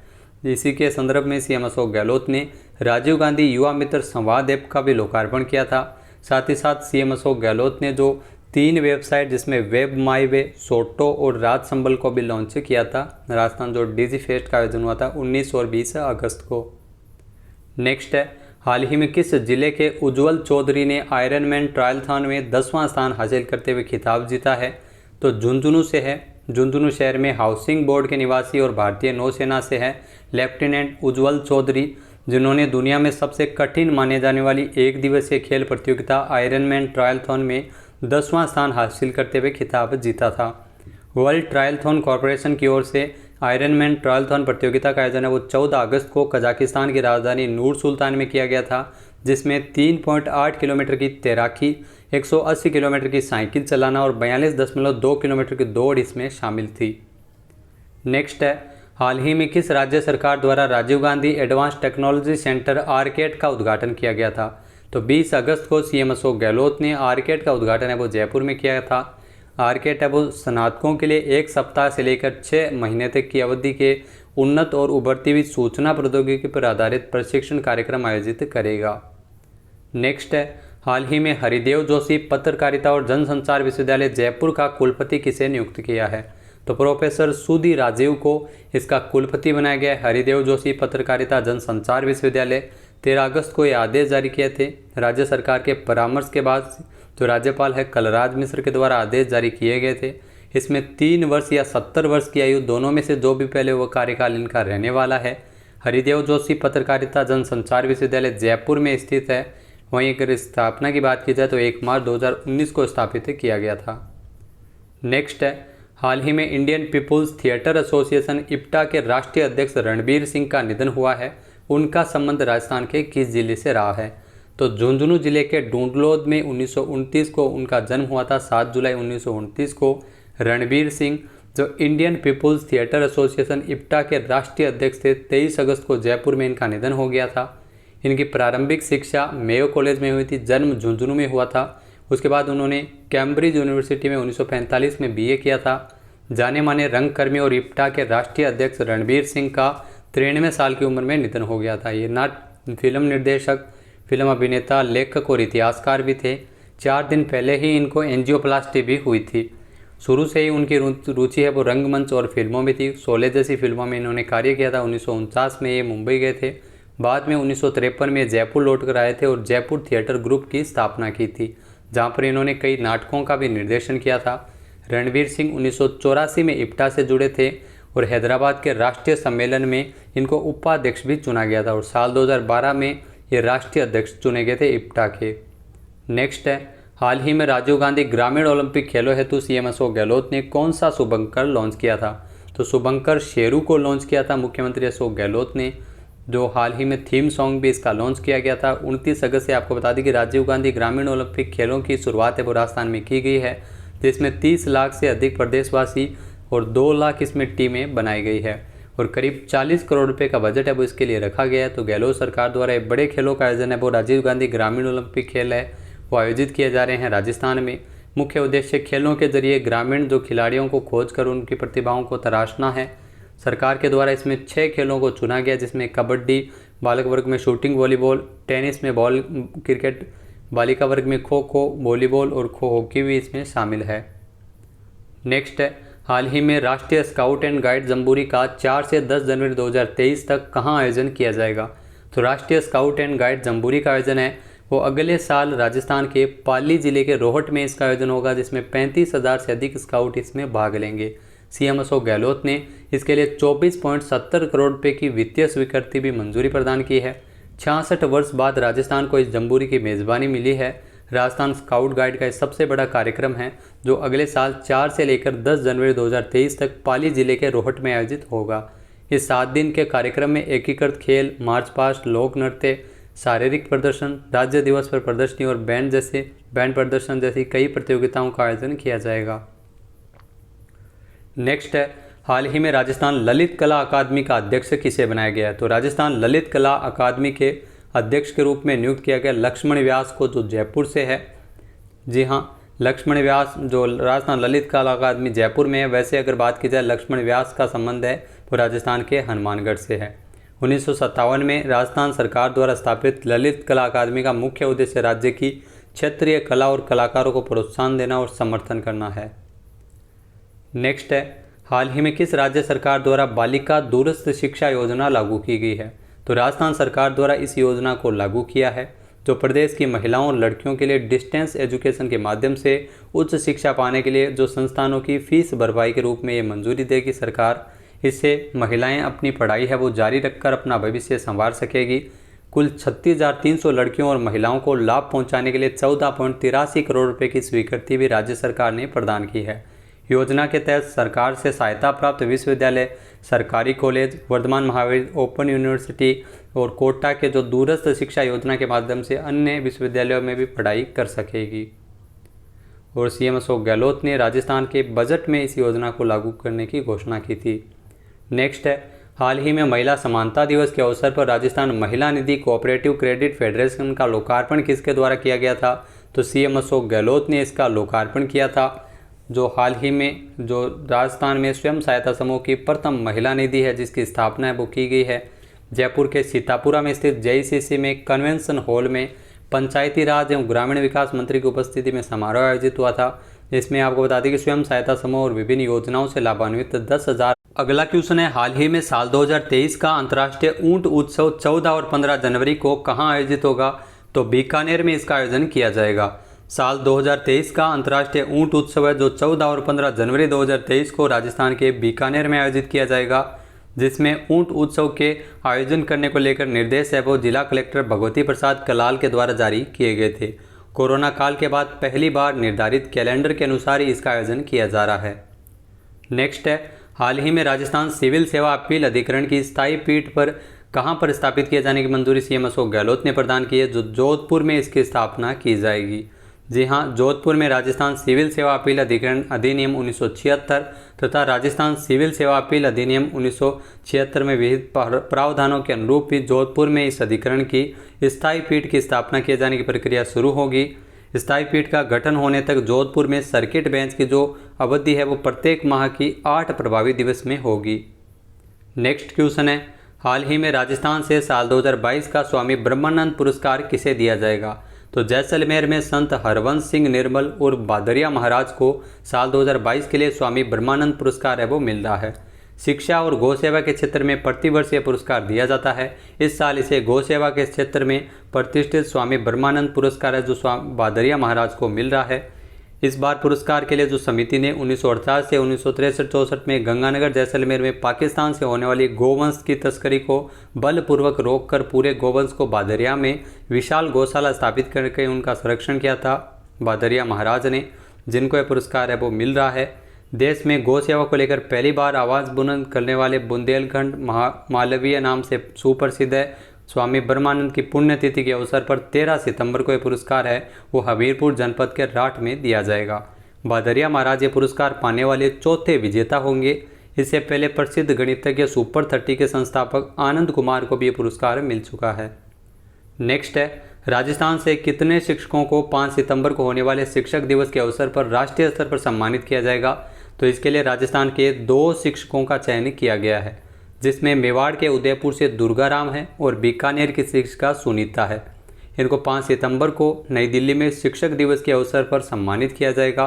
इसी के संदर्भ में सीएम अशोक गहलोत ने राजीव गांधी युवा मित्र संवाद ऐप का भी लोकार्पण किया था। साथ ही साथ सीएम अशोक गहलोत ने जो 3 वेबसाइट जिसमें वेब माई वे, सोटो और राज संबल को भी लॉन्च किया था राजस्थान जो डिजी फेस्ट का आयोजन हुआ था 19 और 20 अगस्त को। नेक्स्ट है, हाल ही में किस जिले के उज्जवल चौधरी ने आयरनमैन ट्रायलथॉन में 10वां स्थान हासिल करते हुए खिताब जीता है? तो झुंझुनू से है। झुंझुनू शहर में हाउसिंग बोर्ड के निवासी और भारतीय नौसेना से है लेफ्टिनेंट उज्जवल चौधरी, जिन्होंने दुनिया में सबसे कठिन माने जाने वाली एक दिवसीय खेल प्रतियोगिता आयरनमैन ट्रायलथॉन में 10वां स्थान हासिल करते हुए खिताब जीता था। वर्ल्ड ट्रायलथॉन कॉरपोरेशन की ओर से आयरनमैन ट्रायलथॉन प्रतियोगिता का आयोजन है वो 14 अगस्त को कजाकिस्तान की राजधानी नूर सुल्तान में किया गया था, जिसमें 3.8 किलोमीटर की तैराकी, 180 किलोमीटर की साइकिल चलाना और 42.2 किलोमीटर की दौड़ इसमें शामिल थी। नेक्स्ट है, हाल ही में किस राज्य सरकार द्वारा Rajiv Gandhi advance technology centre आरकेट का उद्घाटन किया गया था? तो 20 अगस्त को सीएम अशोक गहलोत ने आरकेट का उद्घाटन है वो जयपुर में किया था। आरकेट है वो स्नातकों के लिए 1 सप्ताह से लेकर 6 महीने तक की अवधि के उन्नत और उभरती हुई सूचना प्रौद्योगिकी पर आधारित प्रशिक्षण कार्यक्रम आयोजित करेगा। नेक्स्ट है, हाल ही में हरिदेव जोशी पत्रकारिता और जनसंचार विश्वविद्यालय जयपुर का कुलपति किसे नियुक्त किया है? तो प्रोफेसर सुधी राजीव को इसका कुलपति बनाया गया है। हरिदेव जोशी पत्रकारिता जनसंचार विश्वविद्यालय 13 अगस्त को ये आदेश जारी किए थे। राज्य सरकार के परामर्श के बाद जो राज्यपाल है कलराज मिश्र के द्वारा आदेश जारी किए गए थे। इसमें 3 वर्ष या 70 वर्ष की आयु दोनों में से जो भी पहले वो कार्यकाल इनका रहने वाला है। हरिदेव जोशी पत्रकारिता जनसंचार विश्वविद्यालय जयपुर में स्थित है। वहीं अगर स्थापना की बात की जाए तो 1 मार्च 2019 को स्थापित किया गया था। नेक्स्ट है, हाल ही में Indian people's theatre association IPTA के राष्ट्रीय अध्यक्ष रणबीर सिंह का निधन हुआ है। उनका संबंध राजस्थान के किस जिले से रहा है? तो झुंझुनू जिले के डूंडलोद में 1929 को उनका जन्म हुआ था। 7 जुलाई 1929 को रणबीर सिंह जो Indian people's theatre association IPTA के राष्ट्रीय अध्यक्ष थे, 23 अगस्त को जयपुर में इनका निधन हो गया था। इनकी प्रारंभिक शिक्षा मेयो कॉलेज में हुई थी। जन्म झुंझुनू में हुआ था। उसके बाद उन्होंने कैम्ब्रिज यूनिवर्सिटी में 1945 में बीए किया था। जाने माने रंगकर्मी और इप्टा के राष्ट्रीय अध्यक्ष रणबीर सिंह का 93 साल की उम्र में निधन हो गया था। ये फिल्म निर्देशक, फिल्म अभिनेता, लेखक और इतिहासकार भी थे। 4 दिन पहले ही इनको एंजियोप्लास्टी भी हुई थी। शुरू से ही उनकी रुचि है वो रंगमंच और फिल्मों में थी। शोले जैसी फिल्मों में इन्होंने कार्य किया था। 1949 में ये मुंबई गए थे। बाद में 1953 में जयपुर लौट कर आए थे और जयपुर थिएटर ग्रुप की स्थापना की थी, जहाँ पर इन्होंने कई नाटकों का भी निर्देशन किया था। रणबीर सिंह 1984 में इप्टा से जुड़े थे और हैदराबाद के राष्ट्रीय सम्मेलन में इनको उपाध्यक्ष भी चुना गया था और साल 2012 में ये राष्ट्रीय अध्यक्ष चुने गए थे इप्टा के। नेक्स्ट है, हाल ही में राजीव गांधी ग्रामीण ओलंपिक खेलों हेतु सीएम अशोक गहलोत ने कौन सा शुभंकर लॉन्च किया था? तो शुभंकर शेरू को लॉन्च किया था मुख्यमंत्री अशोक गहलोत ने, जो हाल ही में थीम सॉन्ग भी इसका लॉन्च किया गया था। 29 अगस्त से आपको बता दें कि राजीव गांधी ग्रामीण ओलंपिक खेलों की शुरुआत है वो राजस्थान में की गई है, जिसमें 30 लाख से अधिक प्रदेशवासी और 2 लाख इसमें टीमें बनाई गई है और करीब 40 करोड़ रुपए का बजट है वो इसके लिए रखा गया है। तो गहलोत सरकार द्वारा एक बड़े खेलों का आयोजन है वो राजीव गांधी ग्रामीण ओलंपिक खेल है वो आयोजित किए जा रहे हैं राजस्थान में। मुख्य उद्देश्य खेलों के जरिए ग्रामीण जो खिलाड़ियों को खोज कर उनकी प्रतिभाओं को तराशना है। सरकार के द्वारा इसमें 6 खेलों को चुना गया, जिसमें कबड्डी, बालक वर्ग में शूटिंग वॉलीबॉल, टेनिस में बॉल क्रिकेट, बालिका वर्ग में खो खो, वॉलीबॉल और खो हॉकी भी इसमें शामिल है। नेक्स्ट है, हाल ही में राष्ट्रीय स्काउट एंड गाइड जम्बूरी का 4 से 10 जनवरी 2023 तक कहां आयोजन किया जाएगा? तो राष्ट्रीय स्काउट एंड गाइड जम्बूरी का आयोजन है वो अगले साल राजस्थान के पाली जिले के रोहट में इसका आयोजन होगा, जिसमें 35,000 से अधिक स्काउट इसमें भाग लेंगे। सीएम अशोक गहलोत ने इसके लिए 24.70 करोड़ रुपये की वित्तीय स्वीकृति भी मंजूरी प्रदान की है। 66 वर्ष बाद राजस्थान को इस जम्बूरी की मेज़बानी मिली है। राजस्थान स्काउट गाइड का सबसे बड़ा कार्यक्रम है जो अगले साल 4 से लेकर 10 जनवरी 2023 तक पाली जिले के रोहट में आयोजित होगा। इस 7 दिन के कार्यक्रम में एकीकृत खेल, मार्च पास्ट, लोक नृत्य, शारीरिक प्रदर्शन, राज्य दिवस पर प्रदर्शनी और बैंड प्रदर्शन जैसी कई प्रतियोगिताओं का आयोजन किया जाएगा। नेक्स्ट है, हाल ही में राजस्थान ललित कला अकादमी का अध्यक्ष किसे बनाया गया है? तो राजस्थान ललित कला अकादमी के अध्यक्ष के रूप में नियुक्त किया गया लक्ष्मण व्यास को, जो जयपुर से है। जी हाँ, लक्ष्मण व्यास जो राजस्थान ललित कला अकादमी जयपुर में है। वैसे अगर बात की जाए लक्ष्मण व्यास का संबंध है वो राजस्थान के हनुमानगढ़ से है। 1957 में राजस्थान सरकार द्वारा स्थापित ललित कला अकादमी का मुख्य उद्देश्य राज्य की क्षेत्रीय कला और कलाकारों को प्रोत्साहन देना और समर्थन करना है। नेक्स्ट है, हाल ही में किस राज्य सरकार द्वारा बालिका दूरस्थ शिक्षा योजना लागू की गई है? तो राजस्थान सरकार द्वारा इस योजना को लागू किया है, जो प्रदेश की महिलाओं और लड़कियों के लिए डिस्टेंस एजुकेशन के माध्यम से उच्च शिक्षा पाने के लिए जो संस्थानों की फीस भरपाई के रूप में ये मंजूरी देगी सरकार। इससे महिलाएं अपनी पढ़ाई है वो जारी रखकर अपना भविष्य संवार सकेगी। कुल 36,300 लड़कियों और महिलाओं को लाभ पहुंचाने के लिए 14.83 करोड़ रुपए की स्वीकृति भी राज्य सरकार ने प्रदान की है। योजना के तहत सरकार से सहायता प्राप्त विश्वविद्यालय, सरकारी कॉलेज, वर्धमान महाविद्यालय, ओपन यूनिवर्सिटी और कोटा के जो दूरस्थ शिक्षा योजना के माध्यम से अन्य विश्वविद्यालयों में भी पढ़ाई कर सकेगी। और सीएम अशोक गहलोत ने राजस्थान के बजट में इस योजना को लागू करने की घोषणा की थी। नेक्स्ट है, हाल ही में महिला समानता दिवस के अवसर पर राजस्थान महिला निधि कोऑपरेटिव क्रेडिट फेडरेशन का लोकार्पण किसके द्वारा किया गया था? तो सीएम अशोक गहलोत ने इसका लोकार्पण किया था, जो हाल ही में जो राजस्थान में स्वयं सहायता समूह की प्रथम महिला निधि है जिसकी स्थापना है वो की गई है। जयपुर के सीतापुरा में स्थित जेईसीसी में कन्वेंशन हॉल में पंचायती राज एवं ग्रामीण विकास मंत्री की उपस्थिति में समारोह आयोजित हुआ था, जिसमें आपको बता दें कि स्वयं सहायता समूह और विभिन्न योजनाओं से लाभान्वित 10,000। अगला क्वेश्चन है, हाल ही में साल 2023 का अंतर्राष्ट्रीय ऊंट उत्सव 14 और 15 जनवरी को कहां आयोजित होगा? तो बीकानेर में इसका आयोजन किया जाएगा। साल 2023 का अंतर्राष्ट्रीय ऊंट उत्सव है जो 14 और 15 जनवरी 2023 को राजस्थान के बीकानेर में आयोजित किया जाएगा, जिसमें ऊंट उत्सव के आयोजन करने को लेकर निर्देश है वो जिला कलेक्टर भगवती प्रसाद कलाल के द्वारा जारी किए गए थे। कोरोना काल के बाद पहली बार निर्धारित कैलेंडर के अनुसार ही इसका आयोजन किया जा रहा है। नेक्स्ट है, हाल ही में राजस्थान सिविल सेवा अपील अधिकरण की स्थायी पीठ पर कहां पर स्थापित किए जाने की मंजूरी सीएम अशोक गहलोत ने प्रदान की है, जो जोधपुर में इसकी स्थापना की जाएगी। जी हाँ, जोधपुर में राजस्थान सिविल सेवा अपील अधिकरण अधिनियम 1976 तथा राजस्थान सिविल सेवा अपील अधिनियम 1976 में विहित प्रावधानों के अनुरूप भी जोधपुर में इस अधिकरण की स्थायी पीठ की स्थापना किए जाने की प्रक्रिया शुरू होगी। स्थायी पीठ का गठन होने तक जोधपुर में सर्किट बेंच की जो अवधि है वो प्रत्येक माह की 8 प्रभावी दिवस में होगी। नेक्स्ट क्वेश्चन है, हाल ही में राजस्थान से साल 2022 का स्वामी ब्रह्मानंद पुरस्कार किसे दिया जाएगा? तो जैसलमेर में संत हरवंश सिंह निर्मल और बादरिया महाराज को साल 2022 के लिए स्वामी ब्रह्मानंद पुरस्कार है वो मिल रहा है। शिक्षा और गौ सेवा के क्षेत्र में प्रतिवर्ष यह पुरस्कार दिया जाता है। इस साल इसे गौ सेवा के क्षेत्र में प्रतिष्ठित स्वामी ब्रह्मानंद पुरस्कार है जो स्वामी बादरिया महाराज को मिल रहा है। इस बार पुरस्कार के लिए जो समिति ने 1948 से 1963-64 में गंगानगर जैसलमेर में पाकिस्तान से होने वाली गोवंश की तस्करी को बलपूर्वक रोककर पूरे गोवंश को बादरिया में विशाल गौशाला स्थापित करके उनका संरक्षण किया था बादरिया महाराज ने, जिनको यह पुरस्कार है वो मिल रहा है। देश में गौ सेवा को लेकर पहली बार आवाज़ बुलंद करने वाले बुंदेलखंड मालवीय नाम से सुप्रसिद्ध है। स्वामी ब्रह्मानंद की पुण्यतिथि के अवसर पर 13 सितंबर को यह पुरस्कार है वो हमीरपुर जनपद के राठ में दिया जाएगा। बादरिया महाराज ये पुरस्कार पाने वाले चौथे विजेता होंगे। इससे पहले प्रसिद्ध गणितज्ञ सुपर 30 के संस्थापक आनंद कुमार को भी ये पुरस्कार मिल चुका है। नेक्स्ट है, राजस्थान से कितने शिक्षकों को 5 सितंबर को होने वाले शिक्षक दिवस के अवसर पर राष्ट्रीय स्तर पर सम्मानित किया जाएगा? तो इसके लिए राजस्थान के 2 शिक्षकों का चयन किया गया है, जिसमें मेवाड़ के उदयपुर से दुर्गाराम है और बीकानेर की शिक्षिका सुनीता है। इनको 5 सितंबर को नई दिल्ली में शिक्षक दिवस के अवसर पर सम्मानित किया जाएगा।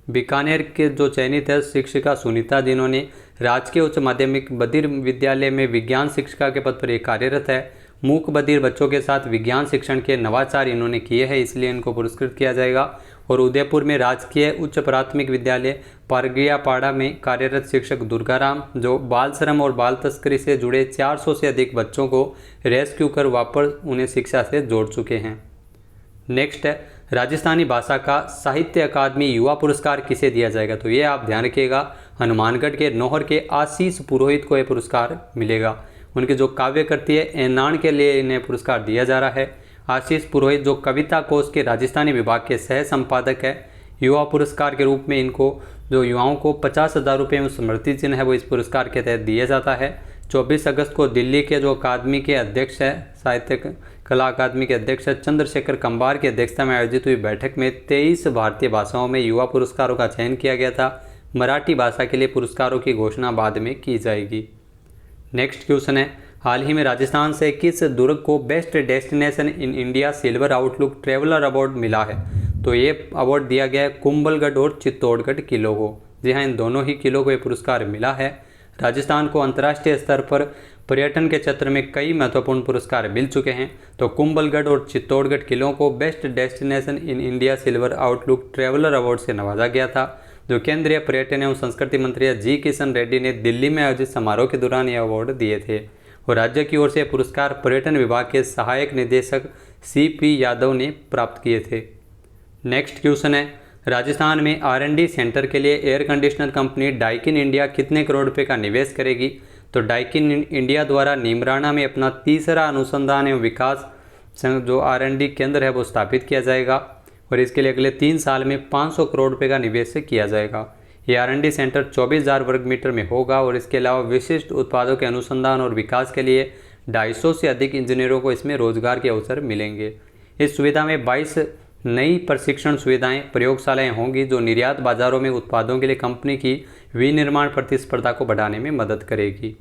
बीकानेर के जो चयनित है शिक्षिका सुनीता, जिन्होंने राजकीय उच्च माध्यमिक बधिर विद्यालय में विज्ञान शिक्षिका के पद पर कार्यरत है। मूक बधिर बच्चों के साथ विज्ञान शिक्षण के नवाचार इन्होंने किए हैं, इसलिए इनको पुरस्कृत किया जाएगा। और उदयपुर में राजकीय उच्च प्राथमिक विद्यालय पारगियापाड़ा में कार्यरत शिक्षक दुर्गाराम, जो बाल श्रम और बाल तस्करी से जुड़े 400 से अधिक बच्चों को रेस्क्यू कर वापस उन्हें शिक्षा से जोड़ चुके हैं। नेक्स्ट है, राजस्थानी भाषा का साहित्य अकादमी युवा पुरस्कार किसे दिया जाएगा? तो ये आप ध्यान रखिएगा, हनुमानगढ़ के नौहर के आशीष पुरोहित को यह पुरस्कार मिलेगा। उनकी जो काव्य कृति है एनान के लिए इन्हें पुरस्कार दिया जा रहा है। आशीष पुरोहित जो कविता कोश के राजस्थानी विभाग के सह संपादक है। युवा पुरस्कार के रूप में इनको जो युवाओं को 50,000 रुपये में स्मृति चिन्ह है वो इस पुरस्कार के तहत दिया जाता है। 24 अगस्त को दिल्ली के जो अकादमी के अध्यक्ष है, साहित्य कला अकादमी के अध्यक्ष है चंद्रशेखर कंबार की अध्यक्षता में आयोजित हुई बैठक में 23 भारतीय भाषाओं में युवा पुरस्कारों का चयन किया गया था। मराठी भाषा के लिए पुरस्कारों की घोषणा बाद में की जाएगी। नेक्स्ट क्वेश्चन है, हाल ही में राजस्थान से किस दुर्ग को best destination in India silver outlook traveller award मिला है? तो ये अवार्ड दिया गया है कुंभलगढ़ और चित्तौड़गढ़ किलों को। जी हाँ, इन दोनों ही किलों को ये पुरस्कार मिला है। राजस्थान को अंतर्राष्ट्रीय स्तर पर पर्यटन के क्षेत्र में कई महत्वपूर्ण पुरस्कार मिल चुके हैं। तो कुंभलगढ़ और चित्तौड़गढ़ किलों को best destination in India silver outlook traveller award से नवाजा गया था, जो केंद्रीय पर्यटन एवं संस्कृति मंत्री जी किशन रेड्डी ने दिल्ली में आयोजित समारोह के दौरान यह अवार्ड दिए थे। और राज्य की ओर से पुरस्कार पर्यटन विभाग के सहायक निदेशक CP यादव ने प्राप्त किए थे। नेक्स्ट क्वेश्चन है, राजस्थान में R&D सेंटर के लिए air conditioner company Daikin India कितने करोड़ रुपए का निवेश करेगी? तो डाइकिन इंडिया द्वारा नीमराना में अपना तीसरा अनुसंधान एवं विकास जो R&D केंद्र है वो स्थापित किया जाएगा और इसके लिए अगले 3 साल में 500 करोड़ रुपए का निवेश किया जाएगा। ये R&D सेंटर 24,000 वर्ग मीटर में होगा और इसके अलावा विशिष्ट उत्पादों के अनुसंधान और विकास के लिए 250 से अधिक इंजीनियरों को इसमें रोजगार के अवसर मिलेंगे। इस सुविधा में 22 नई प्रशिक्षण सुविधाएं प्रयोगशालाएं होंगी जो निर्यात बाजारों में उत्पादों के लिए कंपनी की विनिर्माण प्रतिस्पर्धा को बढ़ाने में मदद करेगी।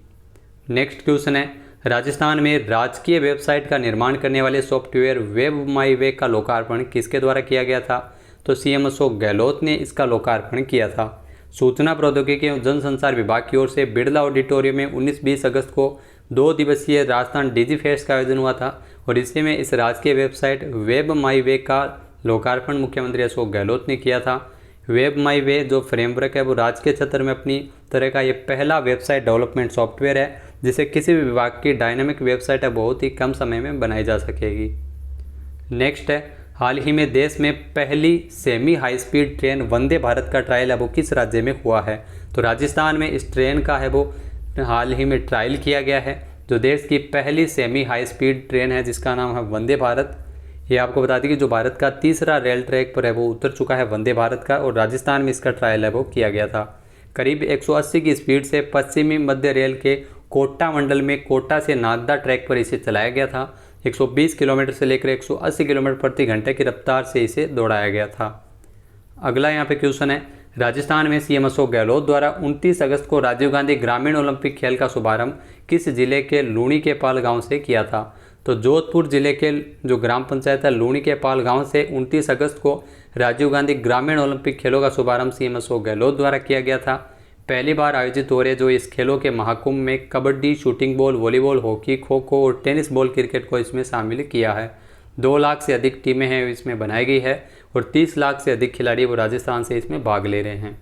नेक्स्ट क्वेश्चन है, राजस्थान में राजकीय वेबसाइट का निर्माण करने वाले सॉफ्टवेयर वेब माई वे का लोकार्पण किसके द्वारा किया गया था? तो CM अशोक गहलोत ने इसका लोकार्पण किया था। सूचना प्रौद्योगिकी एवं जनसंचार विभाग की ओर से बिरला ऑडिटोरियम में 19-20 अगस्त को 2 दिवसीय राजस्थान डिजी फेस्ट का आयोजन हुआ था और इसी में इस राजकीय वेबसाइट वेब माई वे का लोकार्पण मुख्यमंत्री अशोक गहलोत ने किया था। वेब माई वे जो फ्रेमवर्क है वो राज्य के क्षेत्र में अपनी तरह का ये पहला वेबसाइट डेवलपमेंट सॉफ्टवेयर है जिसे किसी भी विभाग की डायनामिक वेबसाइट है बहुत ही कम समय में बनाई जा सकेगी। नेक्स्ट है, हाल ही में देश में पहली semi high speed train Vande Bharat का ट्रायल है वो किस राज्य में हुआ है? तो राजस्थान में इस ट्रेन का है वो हाल ही में ट्रायल किया गया है। जो देश की पहली सेमी हाई स्पीड ट्रेन है जिसका नाम है वंदे भारत, ये आपको बता दें कि जो भारत का तीसरा रेल ट्रैक पर है वो उतर चुका है वंदे भारत का, और राजस्थान में इसका ट्रायल है वो किया गया था। करीब 180 की स्पीड से पश्चिमी मध्य रेल के कोटा मंडल में कोटा से नागदा ट्रैक पर इसे चलाया गया था। 120 किलोमीटर से लेकर 180 किलोमीटर प्रति घंटे की रफ्तार से इसे दौड़ाया गया था। अगला यहाँ पे क्वेश्चन है, राजस्थान में सीएम अशोक गहलोत द्वारा 29 अगस्त को राजीव गांधी ग्रामीण ओलंपिक खेल का शुभारंभ किस जिले के लूणी के पाल गांव से किया था? तो जोधपुर जिले के जो ग्राम पंचायत है लूणी के पाल गांव से 29 अगस्त को राजीव गांधी ग्रामीण ओलंपिक खेलों का शुभारंभ सीएम अशोक गहलोत द्वारा किया गया था। पहली बार आयोजित हो रहे जो इस खेलों के महाकुंभ में kabaddi, shooting ball, volleyball, hockey, kho kho और टेनिस बॉल क्रिकेट को इसमें शामिल किया है। 2 लाख से अधिक टीमें हैं इसमें बनाई गई है और 30 लाख से अधिक खिलाड़ी वो राजस्थान से इसमें भाग ले रहे हैं।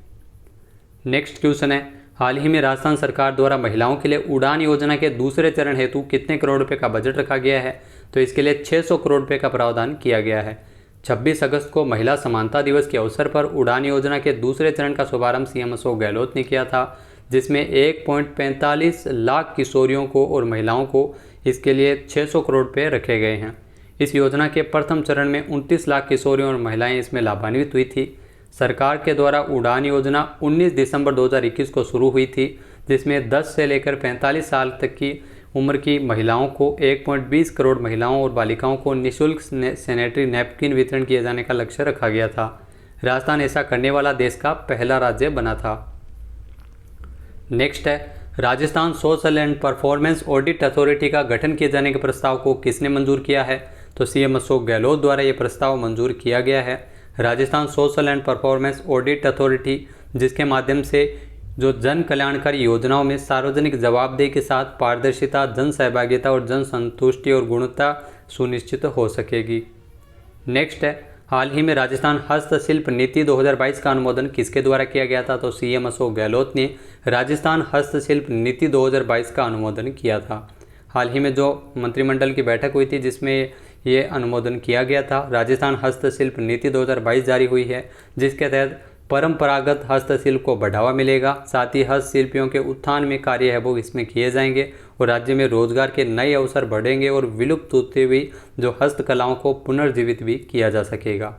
नेक्स्ट क्वेश्चन है, हाल ही में राजस्थान सरकार द्वारा महिलाओं के लिए उड़ान योजना के दूसरे चरण हेतु कितने करोड़ रुपए का बजट रखा गया है? तो इसके लिए 600 करोड़ रुपए का प्रावधान किया गया है। 26 अगस्त को महिला समानता दिवस के अवसर पर उड़ान योजना के दूसरे चरण का शुभारंभ सीएम अशोक गहलोत ने किया था, जिसमें 1.45 लाख किशोरियों को और महिलाओं को इसके लिए 600 करोड़ रुपये रखे गए हैं। इस योजना के प्रथम चरण में 29 लाख किशोरियों और महिलाएं इसमें लाभान्वित हुई थी। सरकार के द्वारा उड़ान योजना 19 दिसंबर 2021 को शुरू हुई थी, जिसमें 10 से लेकर 45 साल तक की उम्र की महिलाओं को 1.20 करोड़ महिलाओं और बालिकाओं को निःशुल्क सैनिटरी नैपकिन वितरण किए जाने का लक्ष्य रखा गया था। राजस्थान ऐसा करने वाला देश का पहला राज्य बना था। नेक्स्ट है, Rajasthan social and performance audit authority का गठन किए जाने के प्रस्ताव को किसने मंजूर किया है? तो सीएम अशोक गहलोत द्वारा ये प्रस्ताव मंजूर किया गया है। Rajasthan social and performance audit authority, जिसके माध्यम से जो जन कल्याणकारी योजनाओं में सार्वजनिक जवाबदेही के साथ पारदर्शिता, जन सहभागिता और जन संतुष्टि और गुणवत्ता सुनिश्चित हो सकेगी। नेक्स्ट है, हाल ही में राजस्थान हस्तशिल्प नीति 2022 का अनुमोदन किसके द्वारा किया गया था? तो सीएम अशोक गहलोत ने राजस्थान हस्तशिल्प नीति 2022 का अनुमोदन किया था। हाल ही में जो मंत्रिमंडल की बैठक हुई थी जिसमें ये अनुमोदन किया गया था, राजस्थान हस्तशिल्प नीति 2022 जारी हुई है, जिसके तहत परंपरागत हस्तशिल्प को बढ़ावा मिलेगा। साथ ही हस्तशिल्पियों के उत्थान में कार्य है वो इसमें किए जाएंगे और राज्य में रोजगार के नए अवसर बढ़ेंगे और विलुप्त होती हुई जो हस्तकलाओं को पुनर्जीवित भी किया जा सकेगा।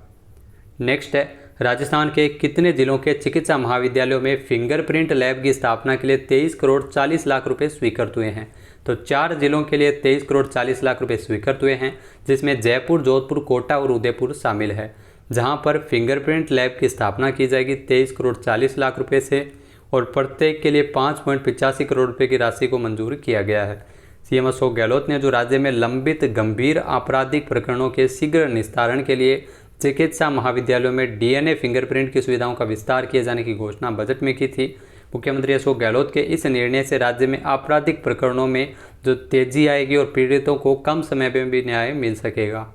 नेक्स्ट है, राजस्थान के कितने जिलों के चिकित्सा महाविद्यालयों में फिंगरप्रिंट लैब की स्थापना के लिए 23 करोड़ 40 लाख रुपए स्वीकृत हुए हैं? तो 4 जिलों के लिए 23 करोड़ 40 लाख रुपए स्वीकृत हुए हैं, जिसमें जयपुर, जोधपुर, कोटा और उदयपुर शामिल है, जहां पर फिंगरप्रिंट लैब की स्थापना की जाएगी 23 करोड़ 40 लाख रुपए से, और प्रत्येक के लिए 5.85 करोड़ रुपए की राशि को मंजूर किया गया है। सीएम अशोक गहलोत ने जो राज्य में लंबित गंभीर आपराधिक प्रकरणों के शीघ्र निस्तारण के लिए चिकित्सा महाविद्यालयों में डीएनए फिंगरप्रिंट की सुविधाओं का विस्तार किए जाने की घोषणा बजट में की थी। मुख्यमंत्री अशोक गहलोत के इस निर्णय से राज्य में आपराधिक प्रकरणों में जो तेजी आएगी और पीड़ितों को कम समय में भी न्याय मिल सकेगा।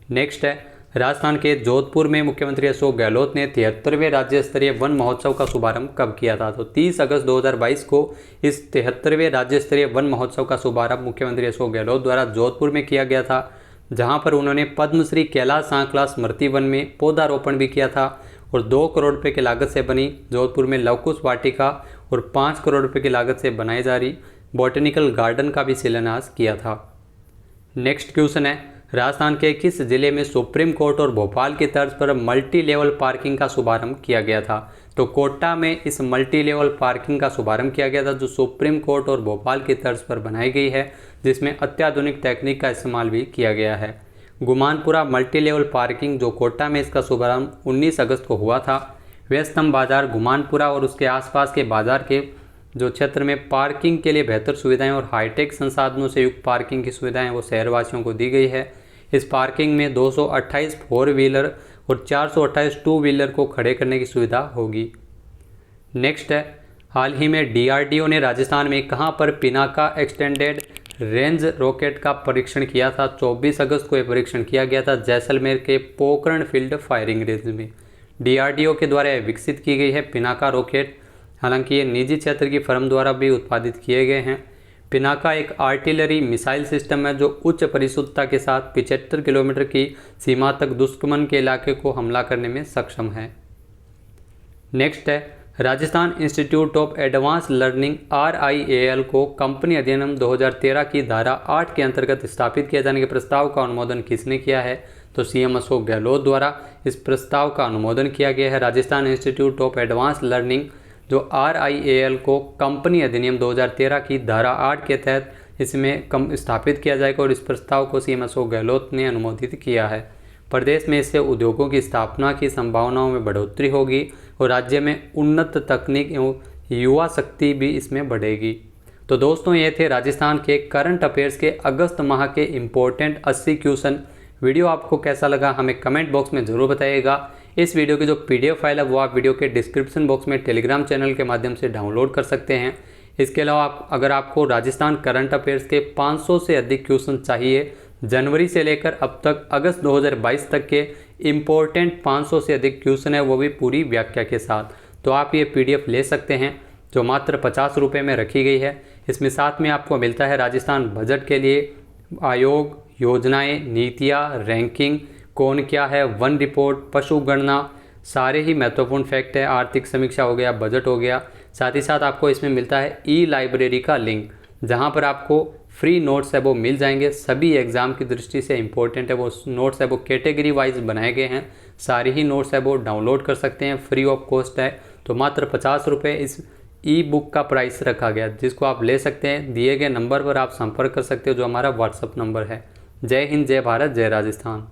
नेक्स्ट है, राजस्थान के जोधपुर में मुख्यमंत्री अशोक गहलोत ने 73वें राज्य स्तरीय वन महोत्सव का शुभारंभ कब किया था? तो 30 अगस्त 2022 को इस 73वें राज्य स्तरीय वन महोत्सव का शुभारंभ मुख्यमंत्री अशोक गहलोत द्वारा जोधपुर में किया गया था, जहां पर उन्होंने पद्मश्री कैलाश सांकला स्मृति वन में पौधारोपण भी किया था और 2 करोड़ रुपये की लागत से बनी जोधपुर में लवकुश वाटिका और 5 करोड़ रुपये की लागत से बनाई जा रही बॉटनिकल गार्डन का भी शिलान्यास किया था। नेक्स्ट क्वेश्चन है, राजस्थान के किस जिले में सुप्रीम कोर्ट और भोपाल की तर्ज पर मल्टी लेवल पार्किंग का शुभारंभ किया गया था? तो कोटा में इस मल्टी लेवल पार्किंग का शुभारंभ किया गया था, जो सुप्रीम कोर्ट और भोपाल की तर्ज पर बनाई गई है, जिसमें अत्याधुनिक तकनीक का इस्तेमाल भी किया गया है। गुमानपुरा मल्टी लेवल पार्किंग जो कोटा में इसका शुभारंभ 19 अगस्त को हुआ था। व्यस्तम बाजार गुमानपुरा और उसके आसपास के बाजार के जो क्षेत्र में पार्किंग के लिए बेहतर सुविधाएं और हाईटेक संसाधनों से युक्त पार्किंग की सुविधाएं वो शहरवासियों को दी गई है। इस पार्किंग में 228 4 व्हीलर और 428 2 व्हीलर को खड़े करने की सुविधा होगी। नेक्स्ट है, हाल ही में डीआरडीओ ने राजस्थान में कहां पर पिनाका एक्सटेंडेड रेंज रॉकेट का परीक्षण किया था? 24 अगस्त को यह परीक्षण किया गया था जैसलमेर के पोखरण फील्ड फायरिंग रेंज में। डीआरडीओ के द्वारा विकसित की गई है पिनाका रॉकेट। हालांकि ये निजी क्षेत्र की फर्म द्वारा भी उत्पादित किए गए हैं। पिनाका एक आर्टिलरी मिसाइल सिस्टम है जो उच्च परिशुद्धता के साथ 75 किलोमीटर की सीमा तक दुश्मन के इलाके को हमला करने में सक्षम है। नेक्स्ट है, Rajasthan institute of advance learning RIAL को कंपनी अधिनियम 2013 की धारा 8 के अंतर्गत स्थापित किए जाने के प्रस्ताव का अनुमोदन किसने किया है? तो CM अशोक गहलोत द्वारा इस प्रस्ताव का अनुमोदन किया गया है। Rajasthan institute of advance learning जो RIAL को कंपनी अधिनियम 2013 की धारा 8 के तहत इसमें स्थापित किया जाएगा और इस प्रस्ताव को CM अशोक गहलोत ने अनुमोदित किया है। प्रदेश में इससे उद्योगों की स्थापना की संभावनाओं में बढ़ोतरी होगी और राज्य में उन्नत तकनीक एवं युवा शक्ति भी इसमें बढ़ेगी। तो दोस्तों ये थे राजस्थान के करंट अफेयर्स के अगस्त माह के इम्पोर्टेंट 80 क्वेश्चन। वीडियो आपको कैसा लगा हमें कमेंट बॉक्स में ज़रूर बताइएगा। इस वीडियो की जो PDF फाइल है वो आप वीडियो के डिस्क्रिप्शन बॉक्स में टेलीग्राम चैनल के माध्यम से डाउनलोड कर सकते हैं। इसके अलावा अगर आपको राजस्थान करंट अफेयर्स के 500 से अधिक क्वेश्चन चाहिए जनवरी से लेकर अब तक अगस्त 2022 तक के इम्पोर्टेंट 500 से अधिक क्वेश्चन है वो भी पूरी व्याख्या के साथ, तो आप ये PDF ले सकते हैं जो मात्र 50 रुपये में रखी गई है। इसमें साथ में आपको मिलता है राजस्थान बजट के लिए आयोग, योजनाएं, नीतियाँ, रैंकिंग, कौन क्या है, वन रिपोर्ट, पशु गणना, सारे ही महत्वपूर्ण फैक्ट है, आर्थिक समीक्षा हो गया, बजट हो गया। साथ ही साथ आपको इसमें मिलता है E-लाइब्रेरी का लिंक जहां पर आपको फ्री नोट्स है वो मिल जाएंगे। सभी एग्ज़ाम की दृष्टि से इम्पोर्टेंट है वो नोट्स है वो कैटेगरी वाइज बनाए गए हैं। सारे ही नोट्स है वो डाउनलोड कर सकते हैं, फ्री ऑफ कॉस्ट है। तो मात्र 50 रुपये इस E-बुक का प्राइस रखा गया जिसको आप ले सकते हैं। दिए गए नंबर पर आप संपर्क कर सकते हो जो हमारा WhatsApp नंबर है। जय हिंद, जय भारत, जय राजस्थान।